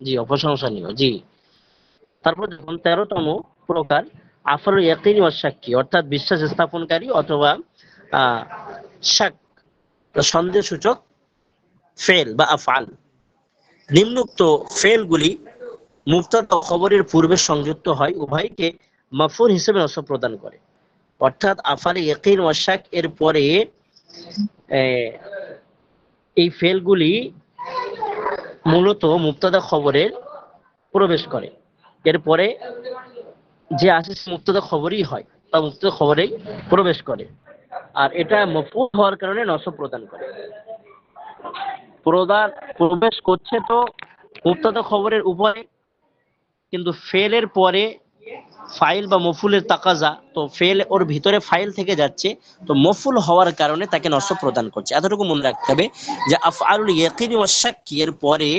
জি, অপ্রশংসনীয়। জি, তারপর দেখুন 13তম প্রকার আফআলুল ইয়াকিনি ওয়াশ শাক্কি, অর্থাৎ বিশ্বাস স্থাপনকারী অথবা আহ শাক, সন্দেহসূচক ফেল বা আফআল। নিম্নোক্ত ফেলগুলি মুবতাদা ও খবরের পূর্বে সংযুক্ত হয়, উভয়কে মাফউল হিসেবে নসব প্রদান করে। অর্থাৎ আফআলে ইয়াকিন ওয়াশ শাক এর পরে আহ, এই ফেলগুলি মূলত মুবতাদা খবরের প্রবেশ করে, এরপরে যে আসে সে মুবতাদা খবরই হয় বা মুবতাদা খবরেই প্রবেশ করে, আর এটা মফউল হওয়ার কারণে নসব প্রদান করে। প্রদান প্রবেশ করছে তো মুবতাদা খবরের উপরে, কিন্তু ফেলের পরে ফাইল বা মফুলের তাকাজা, তো ফেল ওর ভিতরে ফাইল থেকে যাচ্ছে, তো মফুল হওয়ার কারণে তাকে নসব প্রদান করছে। এতটুকু মনে রাখতে হবে যে আফআলুল ইয়াকিন ওয়া শাক্কি এর পরে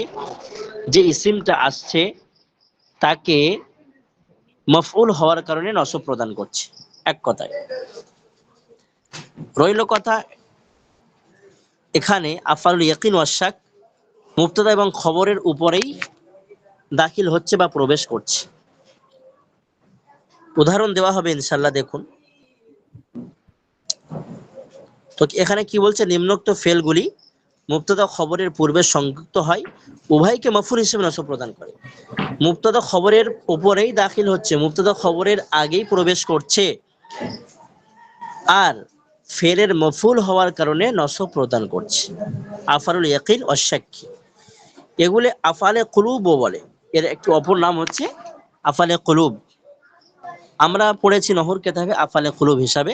যে ইসিমটা আসছে তাকে মফউল হওয়ার কারণে নসব প্রদান করছে। এক কথায় রইল কথা এখানে আফআলুল ইয়াকিন ওয়া শাক মুবতাদা এবং খবরের উপরেই দাখিল হচ্ছে বা প্রবেশ করছে। উদাহরণ দেওয়া হবে ইনশাআল্লাহ, দেখুন তো এখানে কি বলছে, নিম্নোক্ত ফেলগুলি মুবতাদা খবরের পূর্বে সংযুক্ত হয়, উভয়কে মফউল হিসেবে নসব প্রদান করে। মুবতাদা খবরের উপরেই দাখিল হচ্ছে, মুবতাদা খবরের আগেই প্রবেশ করছে, আর ফেলের মফউল হওয়ার কারণে নসব প্রদান করছে। আফআলুল ইয়াকিন ওয়া শাক্কি এগুলি আফআলে কুলুবও বলে, এর একটি অপর নাম হচ্ছে আফআলে কুলুব। আমরা পড়েছি নহর কিতাবে আফআলে কুলুব হিসাবে,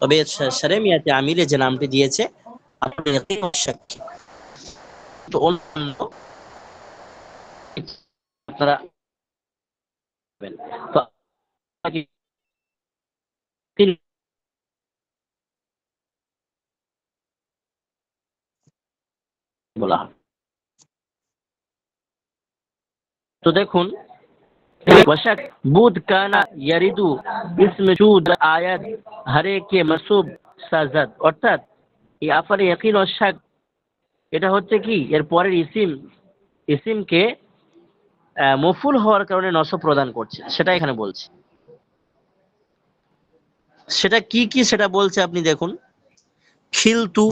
তবে শারমিয়াতে আমিলে যে নামটি দিয়েছে আফআলে ইয়াকিন ওয়া শাক্কি। তো অন্য আপনারা তো বলা হয়। তো দেখুন वशक बुध काना यारिदु इसम चूद आयत हरे के मसूब साजद, অর্থাৎ এই আফআলে ইয়াকিন ও শাক এটা হচ্ছে কি এর পরের ইসিমকে মফুল হওয়ার কারণে নসব প্রদান করছে, সেটা এখানে বলছে। সেটা কি কি সেটা বলছে আপনি দেখুন, খিলতু,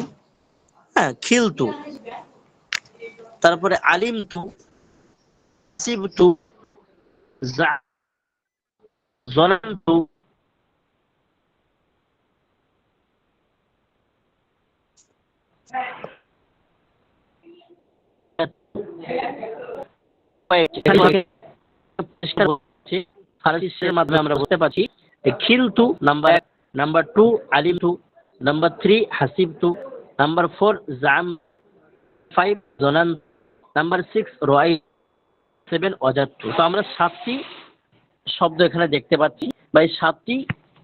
হ্যাঁ খিলতু, তারপরে আলিমতু, সিবতু, জনান্তু, মাধ্যমে আমরা বুঝতে পারছি খিলতু নাম্বার 1, নাম্বার 2 আলিমতু, নাম্বার 3 হাসিবতু, নাম্বার 4 জাম, 5 জনান, নাম্বার 6 রাই, 7 ওয়াজাদতু। তো আমরা 7টি শব্দ এখানে দেখতে পাচ্ছি, বা এই 7টি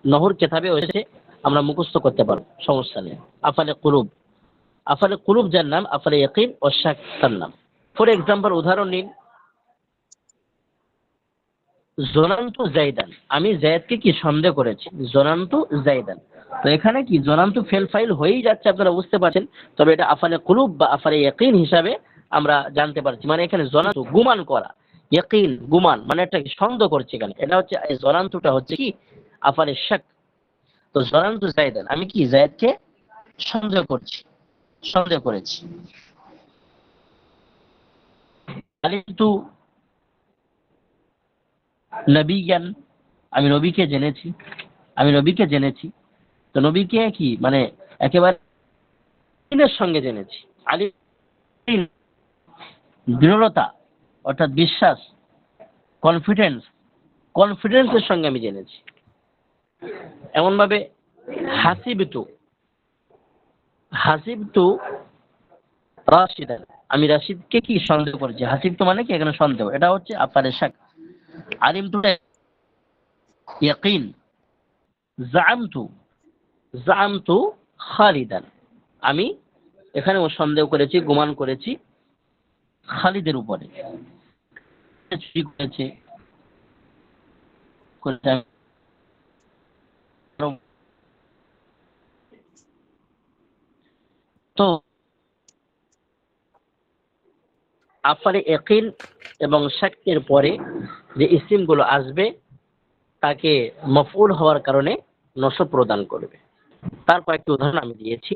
নহর কিতাবে এসেছে, আমরা মুখস্থ করতে পারবো, সমস্যা নেই। আফআলে কুলুব যার নাম, আফআলে ইয়াকিন ও শাক তার নাম। ফর এক্সাম্পল উদাহরণ নিন, জনান্তু জাইদান, আমি জায়েদকে কি সন্দেহ করেছি, জনান্তু জাইদান। তো এখানে কি জনান্তু ফেল ফাইল হয়েই যাচ্ছে, আপনারা বুঝতে পারছেন, তবে এটা আফআলে কুলুব বা আফআলে ইয়াকিন হিসাবে আমরা জানতে পারছি। মানে এখানে জনান্তু গুমান করা, ইয়াকিন গুমান, মানে এটা সন্দেহ করছে এখানে, এটা হচ্ছে এই জনান্তুটা হচ্ছে কি আফআলে শাক। তো জনান্তু জাইদান, আমি কি জায়েদকে সন্দেহ করেছি। আলিমতু নবিয়ান, আমি নবীকে জেনেছি। তো নবীকে কি মানে একেবারে ইনের সঙ্গে জেনেছি। আলিম দৃঢ়তা, অর্থাৎ বিশ্বাস, কনফিডেন্সের সঙ্গে আমি জেনেছি। এমন ভাবে হাসিবতু রাশিদান, আমি রাশিদকে কি সন্দেহ করেছি। হাসিবতু মানে কি এখানে সন্দেহ, এটা হচ্ছে আফআলে শাক। আলিমতু ইয়াকিন, জাআমতু খালিদান, আমি এখানে সন্দেহ করেছি, গুমান করেছি খালিদের উপরে। তো আফআলে ইয়াকিন এবং শাক্কের পরে যে ইসিমগুলো আসবে তাকে মফউল হওয়ার কারণে নসব প্রদান করবে। তার কয়েকটি উদাহরণ আমি দিয়েছি,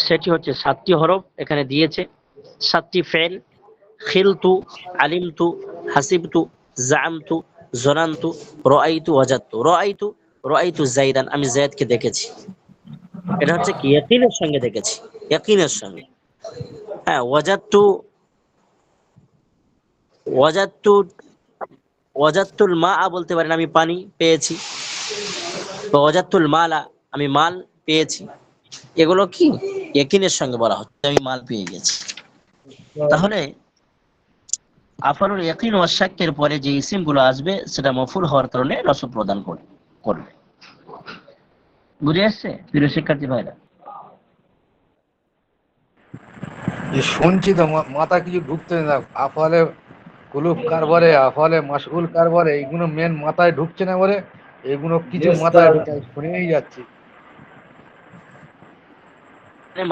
সেটি হচ্ছে 7টি হরফ এখানে দিয়েছে, 7টি ফেল, খিলতু, আলিমতু, হাসিবতু, জাআমতু, জনান্তু, রাআইতু, ওয়াজাদতু। রাআইতু জাইদান, আমি জায়েদকে দেখেছি, এটা হচ্ছে কি ইয়াকিনের সঙ্গে দেখেছি, ইয়াকিনের সঙ্গে। হ্যাঁ, ওয়াজাদতুল মা বলতে পারেন, আমি পানি পেয়েছি। তো ওয়াজাদতুল মালা, আমি মাল পেয়েছি। এগুলো কি ইয়াকিনের সঙ্গে বলা হচ্ছে, আমি মাল পেয়ে গেছি। তাহলে আফালুল ইয়াকিন ওয়া শাক্কের পরে যে ইসিম গুলো আসবে সেটা মফুল হওয়ার কারণে নসব প্রদান করবে। বুঝে আসছে প্রিয় শিক্ষার্থী ভাইরা? শুনছি তো মাথা কিছু ঢুকছে না। আফালে কুলুব কারবারে, আফালে মাশগুল কারবারে, এইগুলো মেন মাথায় ঢুকছে না বলে এগুলো কিছু Yes, মাথায় sir. ঢুকে আমি শুনেই যাচ্ছি।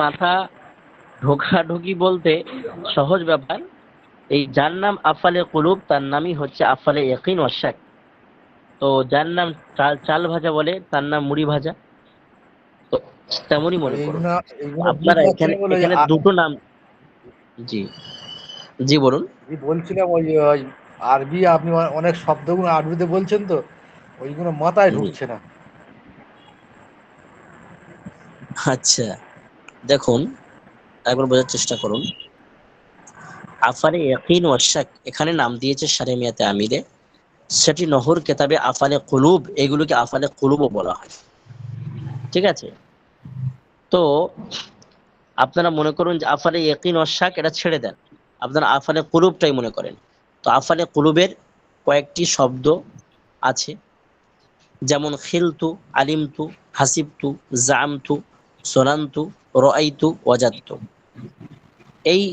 মাথা ঢোকাঢুকি বলতে সহজ ব্যাপার। এই যার নাম আফালে কুলুব তার নামই হচ্ছে আফালে ইয়াকিন ওয়া শাক। তো যার নাম চাল ভাজা বলে তার নাম মুড়ি ভাজা, তো তেমনই মনে করুন। এইগুলো এইগুলো বুঝ আপনারা পাচ্ছি এখানে না বলে এখানে দুটো নাম। জি জি বলুন। বলছিলাম ওই আরবি আপনি অনেক শব্দগুলো আরবিতে বলছেন তো ওইগুলো মাথায় জি ঢুকছে না। আচ্ছা, দেখুন একবার বোঝার চেষ্টা করুন। আফালে ইয়াকিন ওয়া শাক এখানে নাম দিয়েছে শারেমিয়াতে আমিরে, সেটি নহর কেতাবে আফালে কুলুব, এগুলোকে আফালে কুলুবও বলা হয়। ঠিক আছে, তো আপনারা মনে করুন যে আফালে ইয়াকিন ওয়া শাক এটা ছেড়ে দেন, আপনারা আফালে কুলুবটাই মনে করেন। তো আফালে কুলুবের কয়েকটি শব্দ আছে, যেমন খিলতু, আলিমতু, হাসিবতু, জামতু, সোনান্তু, রাআইতু, ওয়াজাদতু। এই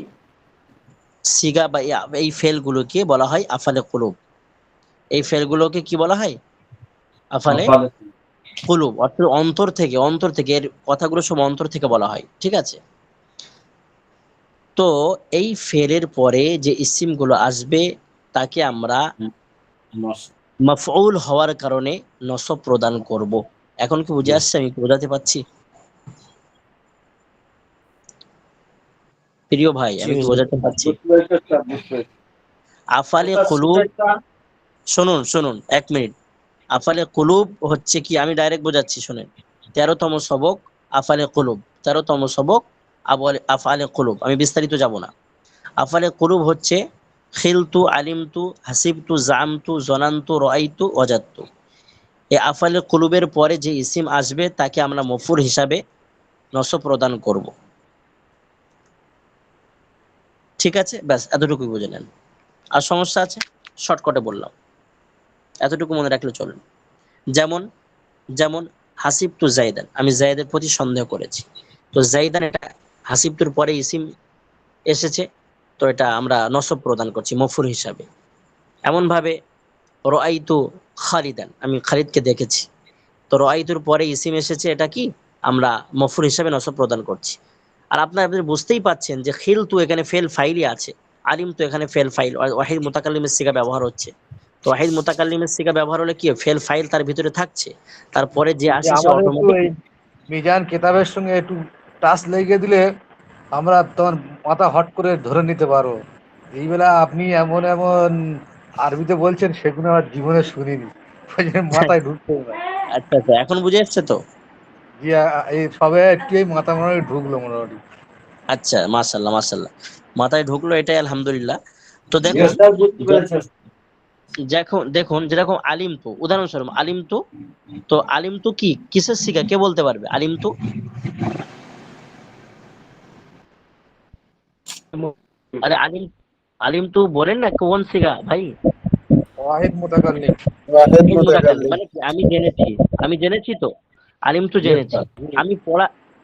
সিগা বা এই ফেলগুলোকে বলা হয় আফালে কুলুব। এই ফেলগুলোকে কি বলা হয়? আফালে কুলুব, অর্থাৎ অন্তর থেকে এর কথাগুলো সব অন্তর থেকে বলা হয়। ঠিক আছে, তো এই ফেলের পরে যে ইসিম গুলো আসবে তাকে আমরা মাফউল হওয়ার কারণে নসব প্রদান করব। এখন কি বুঝে আসছে? আমি কি বোঝাতে পারছি প্রিয় ভাই? আমি কি বোঝাতে পারছি? বুঝতে পেরেছি, sir, বুঝতে পেরেছি। আফালে ওটা কুলুব, সুযোগটা শুনুন 1 মিনিট। আফালে কুলুব হচ্ছে কি, আমি ডাইরেক্ট বোঝাচ্ছি শুনেন। 13তম সবক আফালে কুলুব, 13তম সবক আফালে কুলুব, আমি বিস্তারিত যাব না। আফালে কুলুব হচ্ছে খিলতু, আলিমতু, হাসিবতু, জামতু, জনান্তু, রাআইতু, ওয়াজাদতু। এই আফালে কুলুবের পরে যে ইসিম আসবে তাকে আমরা মফুল হিসাবে নসব প্রদান করব। ঠিক আছে, ব্যাস এতটুকুই বুঝে নেন। আর সমস্যা আছে? শর্টকাটে বললাম, এতটুকু মনে রাখলে চলবে। যেমন যেমন হাসিবতু জাইদান, আমি জাইদের প্রতি সন্দেহ করেছি। তো জাইদান এটা হাসিবতুর পরে ইসিম এসেছে, তো এটা আমরা নসব প্রদান করছি মফুল হিসাবে। এমন ভাবে রাআইতু খালিদান, আমি খালিদকে দেখেছি, তো রাআইতুর পরে ইসিম এসেছে, এটা কি আমরা মফুল হিসাবে নসব প্রদান করছি। আর আপনি বুঝতেই পাচ্ছেন যে খিলতু এখানে ফেল ফাইলই আছে, আলিম তো এখানে ফেল ফাইল, ওয়াহিদ মুতাকাল্লিমের সিগা ব্যবহার হচ্ছে। তো ওয়াহিদ মুতাকাল্লিমের সিগা ব্যবহার হলে কি ফেল ফাইল তার ভিতরে থাকছে, তারপরে যে যে আসে সে আমাদের একটু অটোমেটিক। এই মিজান কেতাবের সঙ্গে একটু টাচ লেগে দিলে আমরা তখন মাথা হট করে ধরে নিতে পারবো। এই বেলা আপনি এমন এমন আরবিতে বলছেন সেগুলো আমার জীবনে শুনিনি, ওই জন্য মাথায় ঢুকছে না। আচ্ছা আচ্ছা, এখন বুঝে আসছে তো? জি এই সবে একটু এই মাথা মনে হয় ঢুকলো মোটামুটি। আচ্ছা, মাশাল্লাহ মাশাল্লাহ, মাথায় ঢুকলো, এটাই আলহামদুলিল্লাহ। তো দেখুন, Yes, sir, বুঝতে পেরেছি। দেখুন যেরকম আলিম তো, উদাহরণস্বরূপ আলিম তো, তো আলিম তো কি কিসের সিগা, কে বলতে পারবে আলিম তো? আরে আলিম, আলিম তো বলেন না কোন সিগা ভাই? ওয়াহিদ মুতাকাল্লিম। ওয়াহিদ মুতাকাল্লিম মানে কি? আমি জেনেছি তো, আলিম তো ইয়েস জেনেছি, স্যার।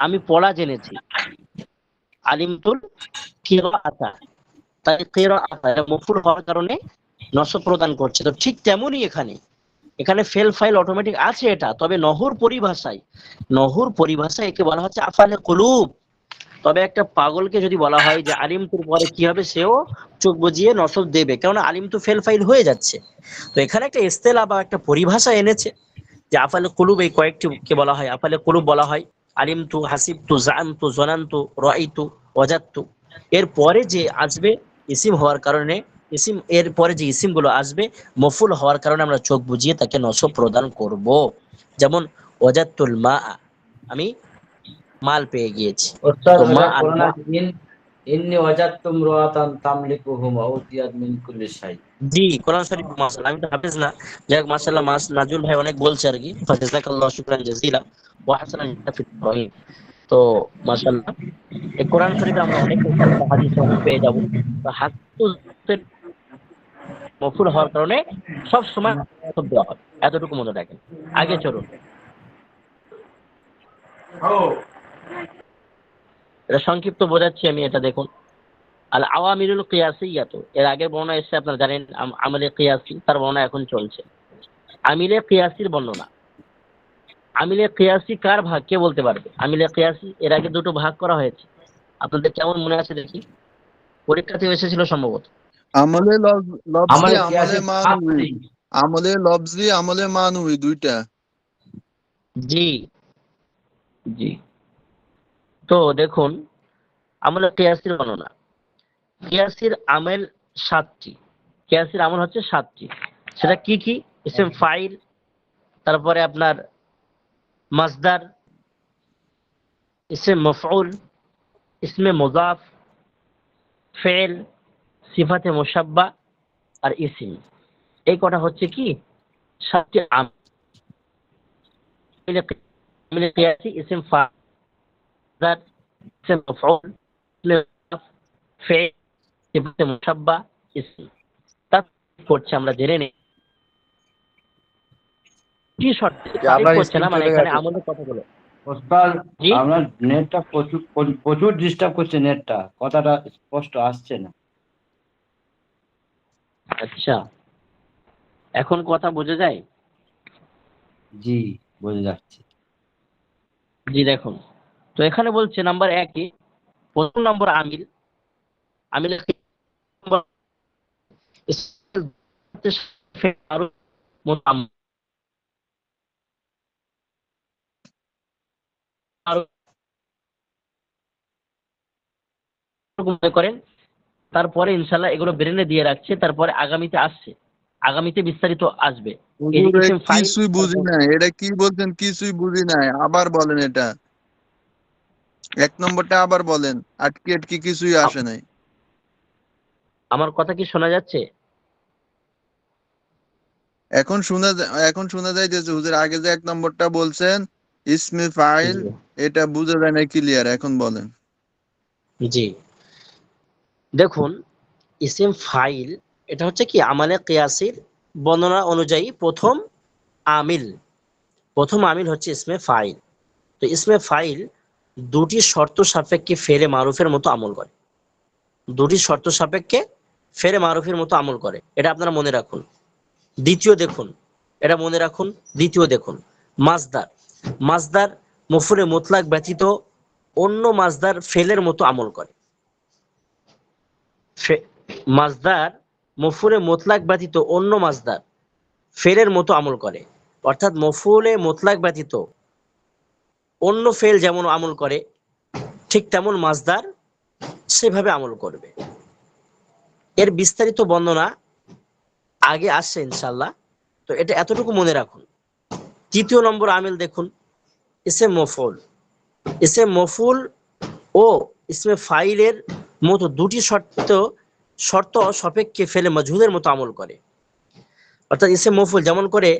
আমি পড়া জেনেছি। আলিম তুল কিরাআতা, তাই কিরাআতা মফুল হওয়ার কারণে নসব প্রদান করছে। তো ঠিক তেমনই এখানে ফেল ফাইল অটোমেটিক আছে এটা, তবে নহর পরিভাষায় একে বলা হচ্ছে আফালে কুলুব। তবে একটা পাগলকে যদি বলা হয় যে আলিম তুর পরে কি হবে, সেও চোখ বুজিয়ে নসব দেবে, কারণ আলিম তো ফেল ফাইল হয়ে যাচ্ছে। তো এখানে একটা ইস্তেলা বা একটা পরিভাষা এনেছে যে আফালে কুলুব, এই কয়েকটি কে বলা হয় আফালে কুলুব বলা হয়। আলিমতু, হাসিবতু, জাআমতু, জনান্তু, রাআইতু, ওয়াজাদতু। এর পরে যে আসবে ইসিম হওয়ার কারণে, এর পরে যে ইসিম গুলো আসবে মফুল হওয়ার কারণে আমরা চোখ বুজিয়ে তাকে নসব প্রদান করব। যেমন ওয়াজাদতুল মা, আমি মাল পেয়ে গিয়েছি। ওস্তাদ, তো মা ওটা আর কোরআন মা, আছে, ইন্নী ওয়াজাদতু ইমরাআতান তামলিকুহুম ওয়া উতিয়াত মিন কুল্লি শাই। জি কোরআন শরীফ, মাশাআল্লাহ, আমি তো হাফেজ না। যাই হোক মাশাআল্লাহ, নাজুল ভাই অনেক বলছে আর কি, ফাজাজাকাল্লাহু শুকরান জাযীলা ওয়া হাসানান ফিত তাওহীদ। তো মাশাআল্লাহ, এই কোরআন শরীফে আমরা অনেক হাদিস অনেক পেয়ে যাব। তো হাদিসের মফুল হওয়ার কারণে সব সময় দেওয়া হবে। এতটুকু মনে রাখেন। আগে চলুন, এটা সংক্ষিপ্ত বোঝাচ্ছি আমি। এটা দেখুন, আল আওয়ামিরুল কিয়াসিয়াত, এর আগের বর্ণনা এসে আপনারা জানেন আমলে কিয়াসি, তার বর্ণনা এখন চলছে। আমিলে কিয়াসির বর্ণনা। আমিলে কিয়াসি কার ভাগ, কে বলতে পারবে? আমিলে কিয়াসি এর আগে দুটো ভাগ করা হয়েছে, আপনাদের কেমন মনে আছে দেখি? পরীক্ষাতে এসেছিল সম্ভবত। আমলে লফজি আমার আমলে মানবি, আমলে লফজি আমলে মানবি দুইটা। জি জি। তো দেখুন, আমলে কিয়াসির বর্ণনা। কিয়াসির আমেল 7টি। কিয়াসির আমল হচ্ছে 7টি। সেটা কি কি? ইসম ফাইল, তারপরে আপনার মাসদার, ইসম মফউল, ইসমে মুজাফ, ফেল, সিফাতে মুশাব্বা আর ইসিম। এই কটা হচ্ছে কি 7টি আমলে কিয়াসি। ইসম ফাইল, ইসম মফউল, ইসমে মুজাফ, ফেল, সিফাতে মুশাব্বা, ইসিম। তা করছে আমরা জেনে নেই কি শর্ত আপনার করছে না, স্ক্রিন মানে চলে এখানে গেছে। আমাদের কথাগুলো। ওস্তাদ, জি? আপনার নেটটা প্রচুর ডিস্টার্ব করছে, নেটটা কথাটা স্পষ্ট আসছে না। আচ্ছা, এখন কথা বোঝা যায়? জি, বোঝা যাচ্ছে। জি দেখুন, তো এখানে বলছে নাম্বার 1-এ প্রথম নম্বর আমিল। আমিলের আরো মনে করেন, তারপরে ইনশাল্লাহ এগুলো ব্রেনে দিয়ে রাখছে, তারপরে আগামীতে আসছে, আগামীতে বিস্তারিত আসবে। এই যে হুজুর ইসম ফাইল, কিছুই বুঝি নাই, এটা কি বলছেন? কিছুই বুঝি নাই, আবার বলেন এটা। 1 নম্বরটা আবার বলেন, আটকে আটকে কিছুই আসে নাই। আমার কথা কি শোনা যাচ্ছে? এখন শোনা যাইতেছে হুজুর। আগে যে 1 নম্বরটা বলছেন ইসমে ফাইল, এটা বুঝা যায় না ক্লিয়ার, এখন বলেন। জি দেখুন, ইসম ফাইল এটা হচ্ছে কি আমালে কিয়াসির বর্ণনা অনুযায়ী প্রথম আমিল। প্রথম আমিল হচ্ছে ইসমে ফাইল। তো ইসমে ফাইল দুটি শর্ত সাপেক্ষে ফেলে মারুফের মতো আমল করে। দুটি শর্ত সাপেক্ষে ফেলে মারুফের মতো আমল করে, এটা আপনারা মনে রাখুন। দ্বিতীয় দেখুন, এটা মনে রাখুন। দ্বিতীয় দেখুন, মাসদার। মাসদার মফুলে মুতলাক ব্যতীত অন্য মাসদার ফেলের মতো আমল করে। মাসদার মফুলে মুতলাক ব্যতীত অন্য মাসদার ফেলের মতো আমল করে। অর্থাৎ মফুলে মুতলাক ব্যতীত অন্য ফেল যেমন আমল করে, ঠিক তেমন মাসদার সেভাবে আমল করবে। এর বিস্তারিত বর্ণনা আগে আসছে ইনশাল্লাহ। তো এটা এতটুকু মনে রাখুন। তৃতীয় নম্বর আমিল দেখুন, ইসম মফুল। ইসম মফুল ও ইসমে ফাইলের মতো দুটি শর্ত সাপেক্ষে ফেলে মজহুলের মতো আমল করে। অর্থাৎ ইসম মফুল যেমন করে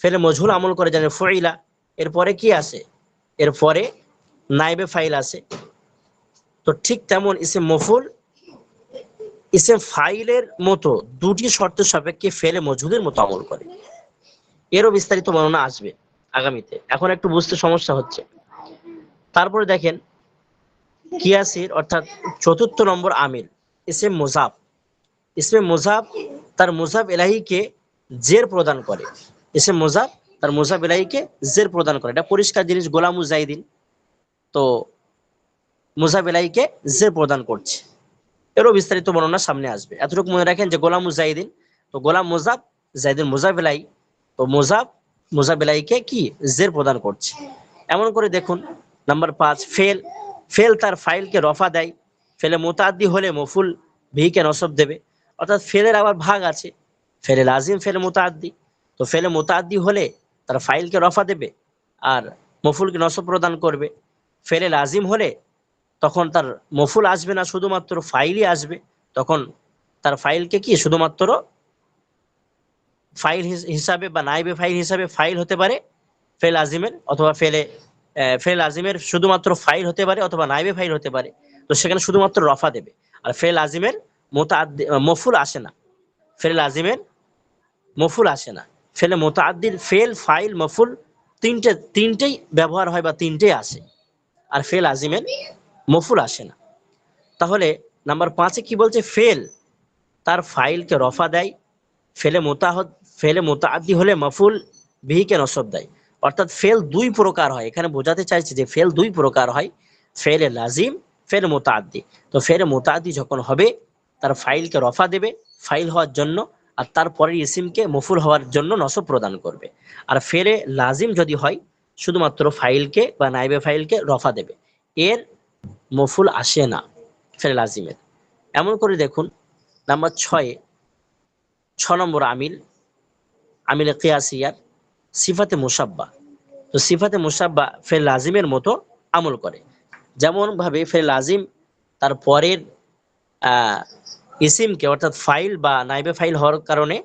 ফেলে মজহুল আমল করে, যেন ফাইলা, এরপরে কি আসে? এরপরে নাইবে ফাইল আসে। তো ঠিক তেমন ইসম মফুল ইসম ফাইলের মতো দুটি শর্ত সাপেক্ষে ফেলে মজহুলের মতো আমল করে। এরও বিস্তারিত বর্ণনা আসবে আগামীতে, এখন একটু বুঝতে সমস্যা হচ্ছে। তারপরে দেখেন কিয়াসির অর্থাৎ চতুর্থ নম্বর আমিল ইসম মুজাফ। ইসমে মুজাফ তার মুজাফ ইলাহিকে জের প্রদান করে। ইসম মুজাফ তার মুজাফ ইলাহিকে জের প্রদান করে, এটা পরিষ্কার জিনিস। গোলামু জাইদিন, তো মুজাফ ইলাহিকে জের প্রদান করছে। এরও বিস্তারিত বর্ণনা সামনে আসবে। এতটুকু মনে রাখেন যে গোলাম মুজাহিদিন, তো গোলাম মুজাফ, জাইদিন মুজাফ ইলাহি, তো মুজাফ ইলাহিকে কি জের প্রদান করছে। এমন করে দেখুন নাম্বার 5 ফেল। ফেল তার ফাইলকে রফা দেয়। ফেলে মুতাআদ্দি হলে মফুল বিহিকে নসব দেবে। অর্থাৎ ফেলের আবার ভাগ আছে, ফেলে লাজিম, ফেলে মুতাআদ্দি। তো ফেলে মুতাআদ্দি হলে তার ফাইলকে রফা দেবে আর মফুলকে নসব প্রদান করবে। ফেলে লাজিম হলে তখন তার মফুল আসবে না, শুধুমাত্র ফাইলই আসবে। তখন তার ফাইলকে কি শুধুমাত্র ফাইল হিসাবে বা নাইবে ফাইল হিসাবে ফাইল হতে পারে ফেল আজিমের, অথবা ফেল আজিমের শুধুমাত্র ফাইল হতে পারে অথবা নাইবে ফাইল হতে পারে। তো সেখানে শুধুমাত্র রফা দেবে, আর ফেল আজিমের মফুল আসে না। ফেলে লাজিমের মফুল আসে না। ফেলে মুতাআদ্দির ফেল ফাইল মফুল তিনটেই ব্যবহার হয় বা তিনটেই আসে, আর ফেল লাজিমের মফুল আসে না। তাহলে নাম্বার 5-এ কি বলছে, ফেল তার ফাইলকে রফা দেয়, ফেলে মুতাআদ্দি হলে মফুল বিহিকে নসব দেয়। অর্থাৎ ফেল দুই প্রকার হয়, এখানে বোঝাতে চাইছে যে ফেল দুই প্রকার হয়, ফেলে লাজিম, ফেলে মুতাআদ্দি। তো ফেলে মুতাআদ্দি যখন হবে তার ফাইলকে রফা দেবে ফাইল হওয়ার জন্য, আর তারপরের ইসিমকে মফুল হওয়ার জন্য নসব প্রদান করবে। আর ফেলে লাজিম যদি হয় শুধুমাত্র ফাইলকে বা নাইবে ফাইলকে রফা দেবে, এর মফুল আসে না ফেলে লাজিমের। এমন করে দেখুন নাম্বার 6 নম্বর আমিলে কিয়াসিয়ার সিফাতে মুসাব্বা। তো সিফাতে মুসাব্বা ফেল লাজিমের মতো আমল করে। যেমন ভাবে ফেল লাজিম তার পরের ইসিমকে অর্থাৎ ফাইল বা নাইবে ফাইল হওয়ার কারণে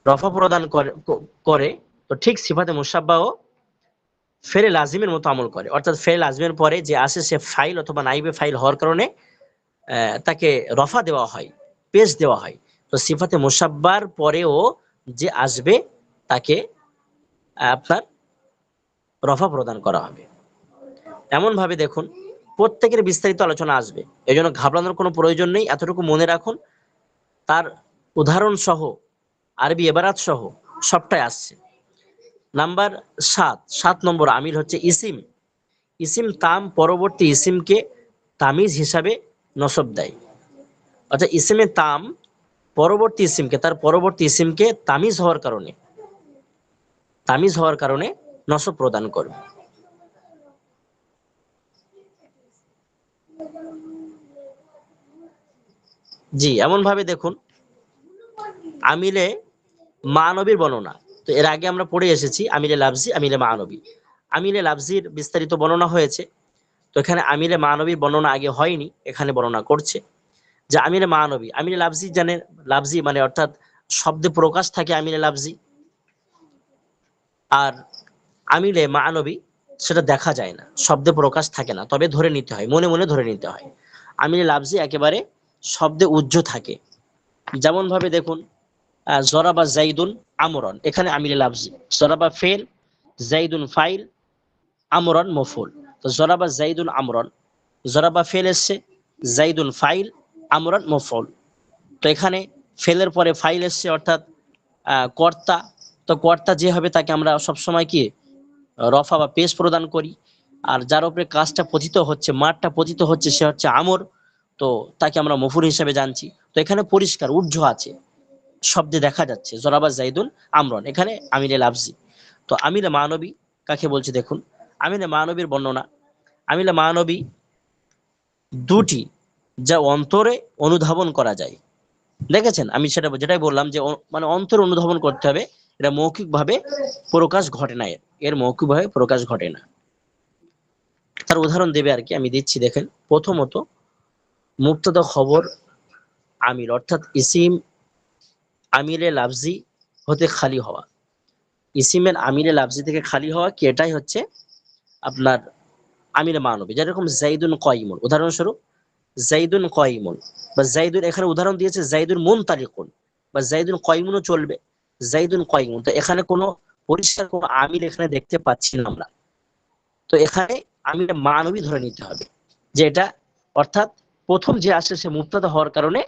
রফা প্রদান করে, তো ঠিক সিফাতে মুসাব্বাও ফেলে লাজিমের মতো আমল করে। অর্থাৎ ফেলে লাজিমের পরে যে আসে সে ফাইল অথবা নাইবে ফাইল হওয়ার কারণে তাকে রফা দেওয়া হয়, পেশ দেওয়া হয়। তো সিফাতে মুসাব্বার পরেও যে আসবে তাকে আপনার রফা প্রদান করা হবে। এমন ভাবে দেখুন প্রত্যেকের বিস্তারিত আলোচনা আসবে, এই জন্য ঘাবড়ানোর কোনো প্রয়োজন নেই। এতটুকু মনে রাখুন, তার উদাহরণ সহ আরবি এবারাত সহ সবটাই আসছে। নাম্বার 7 নম্বর আমিল হচ্ছে ইসিম তাম পরবর্তী ইসিমকে তামিজ হিসাবে নসব দেয়। অর্থাৎ ইসিমে তাম পরবর্তী ইসিমকে, তার পরবর্তী ইসিমকে তামিজ হওয়ার কারণে নসব প্রদান করবে। জি, এমন ভাবে দেখুন আমিলে মানবীর বর্ণনা। তো এর আগে আমরা পড়ে এসেছি আমিলে লাফজি, আমিলে মানবী। আমিলে লাফজির বিস্তারিত বর্ণনা হয়েছে, তো এখানে আমিলে মানবীর বর্ণনা আগে হয়নি, এখানে বর্ণনা করছে যে আমিলে মানবী। আমিলে লাফজি জানেন, লাফজি মানে অর্থাৎ শব্দে প্রকাশ থাকে আমিলে লাফজি, আর আমিলে মানবী সেটা দেখা যায় না, শব্দে প্রকাশ থাকে না, তবে ধরে নিতে হয়, মনে মনে ধরে নিতে হয়। আমিলে লাফজি একেবারে শব্দে উজ্জ্ব থাকে। যেমন ভাবে দেখুন জরাবা জাইদুন আমরন, এখানে আমিলে লাফজি, জরাবা ফেল, জাইদুন ফাইল, আমরন মফুল। তো জরাবা জাইদুন আমরন, জরাবা ফেল এসছে, জাইদুন ফাইল, আমরন মফুল। তো এখানে ফেলের পরে ফাইল এসছে অর্থাৎ কর্তা। তো কর্তা যে হবে তাকে আমরা সবসময় কি রফা বা পেশ প্রদান করি, আর যার উপরে কাজটা পতিত হচ্ছে, মাঠটা পতিত হচ্ছে, সে হচ্ছে আমর, তো তাকে আমরা মফুল হিসেবে জানছি। তো এখানে পরিষ্কার উজ্জ্ব আছে, শব্দে দেখা যাচ্ছে জরাবা জাইদুন আমরন, এখানে আমিলে লাফজি। তো আমিলে মানবী কাকে বলছে দেখুন, আমিলে মানবীর বর্ণনা। আমিলে মানবী দুটি যা অন্তরে অনুধাবন করা যায়। দেখেছেন আমি যেটাই বললাম যে মানে অন্তর অনুধাবন করতে হবে, এটা মৌখিক ভাবে প্রকাশ ঘটে না, এর মৌখিক ভাবে প্রকাশ ঘটে না। তার উদাহরণ দেবে আর কি, আমি দিচ্ছি দেখেন। প্রথমত মুবতাদা খবর আমিল অর্থাৎ ইসিম আমিলে লাফজি হতে খালি হওয়া, ইসিমের আমিলে লাফজি থেকে খালি হওয়া কি, এটাই হচ্ছে আপনার আমিলে মানবী। যেরকম জাইদুন কয়িমুন, উদাহরণস্বরূপ জাইদুন কয়িমুন, বা জাইদুন এখানে উদাহরণ দিয়েছে জাইদুন মুনতালিকুন, বা জাইদুন কয়িমুনও চলবে, জাইদুন কয়িমুন। তো এখানে কোনো পরিষ্কার কোনো আমিল এখানে দেখতে পাচ্ছি না আমরা, তো এখানে আমিলে মানবী ধরে নিতে হবে যে এটা, অর্থাৎ প্রথম যে আসে সে মুবতাদা হওয়ার কারণে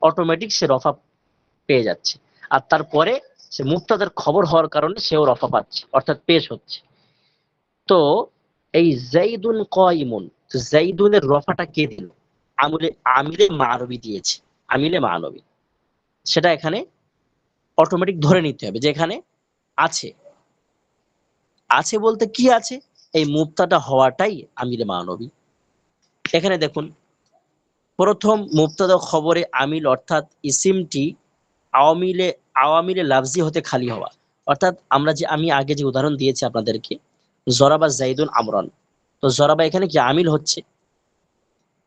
অটোমেটিক সে রফা পেয়ে যাচ্ছে, আর তারপরে সে মুবতাদার খবর হওয়ার কারণে সেও রফা পাচ্ছে অর্থাৎ পেশ হচ্ছে। তো এই জাইদুন কয়িমুন, তো জাইদুনের রফাটা কে দিল, আমিলে মানবী দিয়েছে, আমিলে মানবী, সেটা এখানে অটোমেটিক ধরে নিতে হবে যে এখানে আছে। আছে বলতে কি আছে, এই মুবতাদা হওয়াটাই আমিলে মানবী। এখানে দেখুন প্রথম মুবতাদা খবরে আমিল অর্থাৎ ইসিমটি আওয়ামিলে লাফজি হতে খালি হওয়া। অর্থাৎ আমি আগে যে উদাহরণ দিয়েছি আপনাদেরকে, জরাবা জাইদুন আমরন, তো জরাবা এখানে কি আমিল হচ্ছে।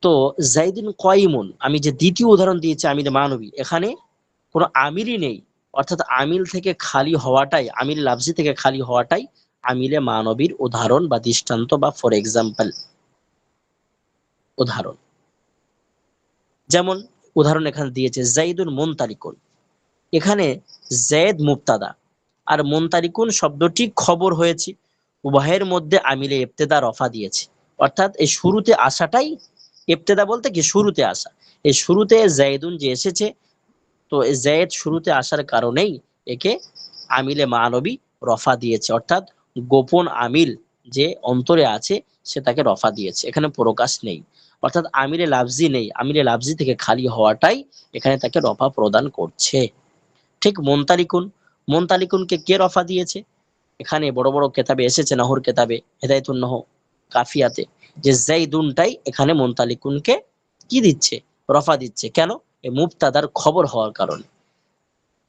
তো জাইদুন কয়িমুন আমি যে দ্বিতীয় উদাহরণ দিয়েছি আমিলে মানবী, এখানে কোনো আমিলই নেই, অর্থাৎ আমিল থেকে খালি হওয়াটাই, আমিল লাফজি থেকে খালি হওয়াটাই আমিলে মানবীর উদাহরণ বা দৃষ্টান্ত বা ফর এক্সাম্পল উদাহরণ। যেমন উদাহরণ এখানে দিয়েছে জাইদুন মুনতালিকুন। এখানে জায়েদ মুবতাদা আর মুনতালিকুন শব্দটি খবর হয়েছে, উভয়ের মধ্যে আমিলে ইবতেদা রফা দিয়েছে, অর্থাৎ এই শুরুতে আসাটাই ইবতেদা বলতে কি শুরুতে আসা, এই শুরুতে জাইদুন যে এসেছে, তো এই জায়েদ শুরুতে আসার কারণেই একে আমিলে মানবী রফা দিয়েছে, অর্থাৎ গোপন আমিল যে অন্তরে আছে সে তাকে রফা দিয়েছে, এখানে প্রকাশ নেই, অর্থাৎ আমিলে লাফজি নেই, আমিলে লাফজি থেকে খালি হওয়াটাই এখানে তাকে রফা প্রদান করছে। ঠিক মুনতালিকুন, মুনতালিকুনকে কে রফা দিয়েছে? এখানে বড় বড় কেতাবে এসেছে, নহর কেতাবে, হেদায়েতুন নহ, কাফিয়াতে, যে জাইদুনটাই এখানে মুনতালিকুনকে কি দিচ্ছে? রফা দিচ্ছে। কেন? এই মুবতাদার খবর হওয়ার কারণে।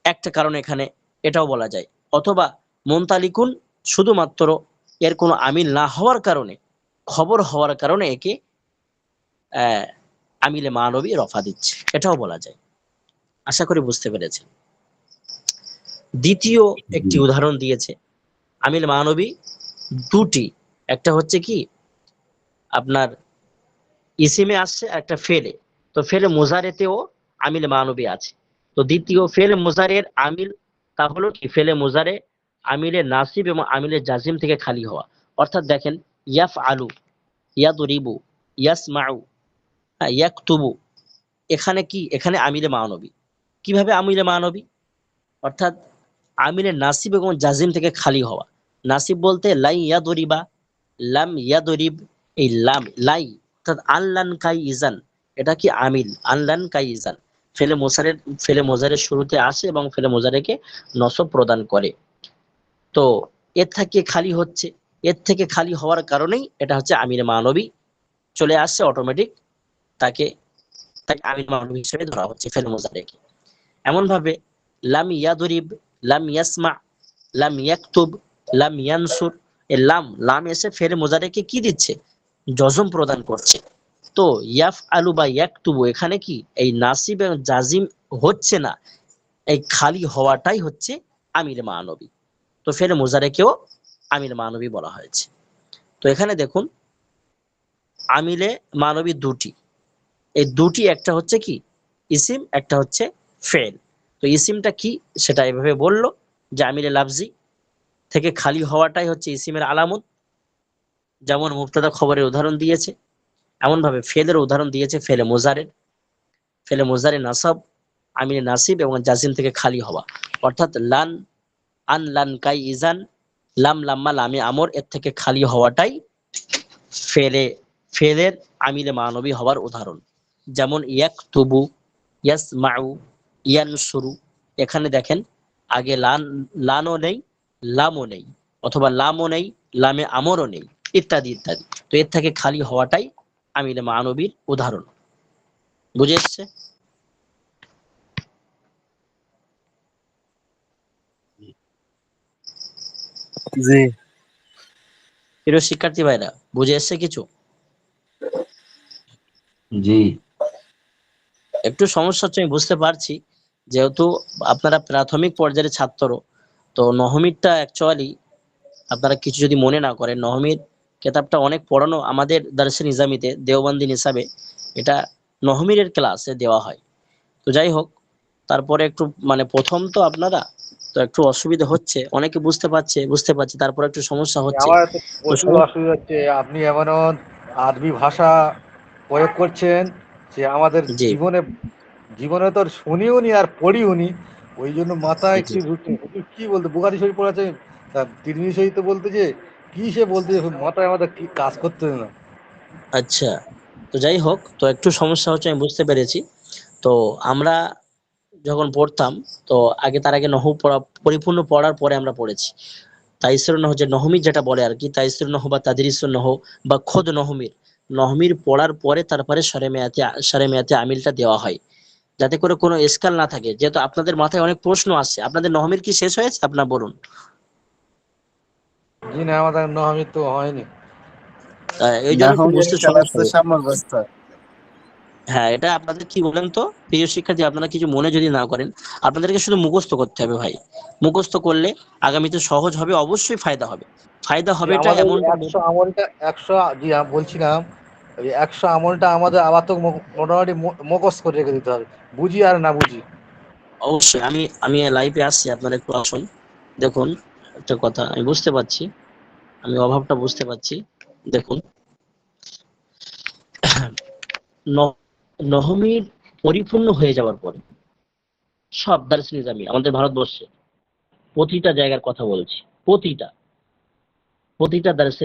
একটা কারণ এখানে এটাও বলা যায়, অথবা মুনতালিকুন শুধুমাত্র এর কোনো আমিল না হওয়ার কারণে, খবর হওয়ার কারণে একে আমিলে মানবী রফা দিচ্ছে, এটাও বলা যায়। আশা করি বুঝতে পেরেছেন। দ্বিতীয় একটি উদাহরণ দিয়েছে আমিল মানবী দুটি, একটা হচ্ছে কি আপনার ইসিমে আসছে, একটা ফেলে, তো ফেলে মুজারেতেও আমিল মানবী আছে। তো দ্বিতীয় ফেলে মুজারের আমিল তা হলো কি ফেলে মুজারে আমিলে নাসিব এবং আমিলে জাজিম থেকে খালি হওয়া, অর্থাৎ দেখেন ইয়াফ আলু, ইয়াদরিবু, ইয়াসমাউ, ইয়াকতুবু, এখানে কি এখানে আমিলে মানবী। কিভাবে আমিলে মানবী? অর্থাৎ আমিলে নাসিব এবং জাজিম থেকে খালি হওয়া। নাসিব বলতে লাই ইয়াদরিবা, লাম ইয়াদরিব, এই লাম লাই অর্থাৎ আনলান কাই ইজান, এটা কি আমিল, আনলান কাই ইজান ফেলে মোজারের শুরুতে আসে এবং ফেলে মোজারেকে নসব প্রদান করে। তো এর থেকে খালি হচ্ছে, এর থেকে খালি হওয়ার কারণেই এটা হচ্ছে আমিল মানবী চলে আসছে অটোমেটিক, তাকে তাকে আমিল মানবী হিসেবে ধরা হচ্ছে ফেলে মোজারেকে। এমন ভাবে লাম ইয়াদরিব, লাম ইয়াসমা, লাম ইয়াকতুব, লাম ইয়ানসুর, এই লাম লাম এসে ফেলে মোজারেকে কি দিচ্ছে? জজম প্রদান করছে। তো ইয়াফ আলু বা ইয়াকতুবু এখানে কি এই নাসিব এবং জাজিম হচ্ছে না, এই খালি হওয়াটাই হচ্ছে আমিল মানবী। তো ফেলে মোজারেকেও আমিল মানবী বলা হয়েছে। তো এখানে দেখুন আমিলে মানবী দুটি, এই দুটি একটা হচ্ছে কি ইসিম, একটা হচ্ছে ফেল। তো ইসিমটা কি সেটা এভাবে বললো যে আমিলে লাফজি থেকে খালি হওয়াটাই হচ্ছে ইসিমের আলামত, যেমন মুবতাদা খবরের উদাহরণ দিয়েছে, এমন ভাবে ফেলের উদাহরণ দিয়েছে ফেলে মোজারের। ফেলে মোজারে নাসাব, আমিলে নাসিব এবং জাজিম থেকে খালি হওয়া, অর্থাৎ লান, আন লান কাই ইজান, লাম লাম্মা লামে আমর, এর থেকে খালি হওয়াটাই ফেলের আমিলে মানবী হওয়ার উদাহরণ। যেমন ইয়াকতুবু, ইয়াসমাউ, ইয়ানসুরু, এখানে দেখেন আগে লানও নেই, লামও নেই, অথবা লামও নেই, লামে আমরও নেই, ইত্যাদি ইত্যাদি। তো এর থেকে খালি হওয়াটাই আমিলে মানবীর উদাহরণ। বুঝে এসছে? জি প্রিয় শিক্ষার্থী ভাইরা, বুঝে এসছে কিছু? জি। একটু সমস্যা হচ্ছে আমি বুঝতে পারছি, যেহেতু আপনারা প্রাথমিক পর্যায়ের ছাত্র, তো নহমিরটা অ্যাকচুয়ালি আপনারা কিছু যদি মনে না করেন, নহমির কেতাবটা অনেক পড়ানো আমাদের দারসে নিজামিতে দেওবন্দি হিসাবে, এটা নহমিরের ক্লাসে দেওয়া হয়। তো যাই হোক, তারপরে একটু মানে প্রথম তো আপনারা, তো একটু অসুবিধা হচ্ছে, অনেকে বুঝতে পারছে, তারপর একটু সমস্যা হচ্ছে। আমার তো তো প্রচুর অসুবিধা হচ্ছে, আপনি এমন আরবি ভাষা প্রয়োগ করছেন যে আমাদের জি জীবনে জীবনে তো আর শুনিও নি আর পড়িও নি, ওই জন্য মাথায় জি একটু ঢুকছে। হুজুর কি বলতে, বুখারী শরীফ পড়াচ্ছে, তিরমিজি শরীফ তো বলতে যে কি সে বলতে, মাথায় আমাদের কি কাজ করতে না। আচ্ছা, তো যাই হোক, তো একটু সমস্যা হচ্ছে আমি বুঝতে পেরেছি। তো আমরা যখন পড়তাম, তো তার আগে নহু পড়া পরিপূর্ণ পড়ার পরে আমরা পড়েছি তাইসিরুন নহ, যে নহমির যেটা বলে আর কি, তাইসিরুন নহ বা তাদরিসুন নহ বা খোদ নহমির পড়ার পরে তারপরে সারে মেয়াতে আমিলটা দেওয়া হয়, যাতে করে কোনো এসকাল না থাকে। যেহেতু আপনাদের মাথায় অনেক প্রশ্ন আসছে, আপনাদের নহমির কি শেষ হয়েছে আপনার বলুন? জি না, আমাদের নহমিত তো হয়নি। এই না জন্য একটু হলে বুঝতে সমস্যা চালাচ্ছে হবে। সামর বস্তা। হ্যাঁ, এটা আপনাদের কি বলেন তো প্রিয় শিক্ষার্থী, আপনারা কিছু মনে যদি না করেন, আপনাদেরকে শুধু মুখস্থ করতে হবে ভাই। মুখস্থ করলে আগামীতে সহজ হবে, অবশ্যই ফায়দা হবে। ফায়দা যে হবে এটা আমাদের এমনটা 100 আমলটা 100, জি আমি বলছিলাম ওই 100 আমলটা আমাদের আবার তো মোটামুটি মুখস্থ করে রেখে দিতে হবে, বুঝি আর না বুঝি। অবশ্যই আমি লাইভে আসছি, আপনারা একটু আসুন। দেখুন, একটা কথা আমি বুঝতে পারছি, আমি অভাবটা বুঝতে পারছি। দেখুন, নহমির পরিপূর্ণ হয়ে যাওয়ার পরে সব দার্স নিজামি আমাদের ভারতবর্ষে প্রতিটা জায়গার কথা বলছি, প্রতিটা দার্সে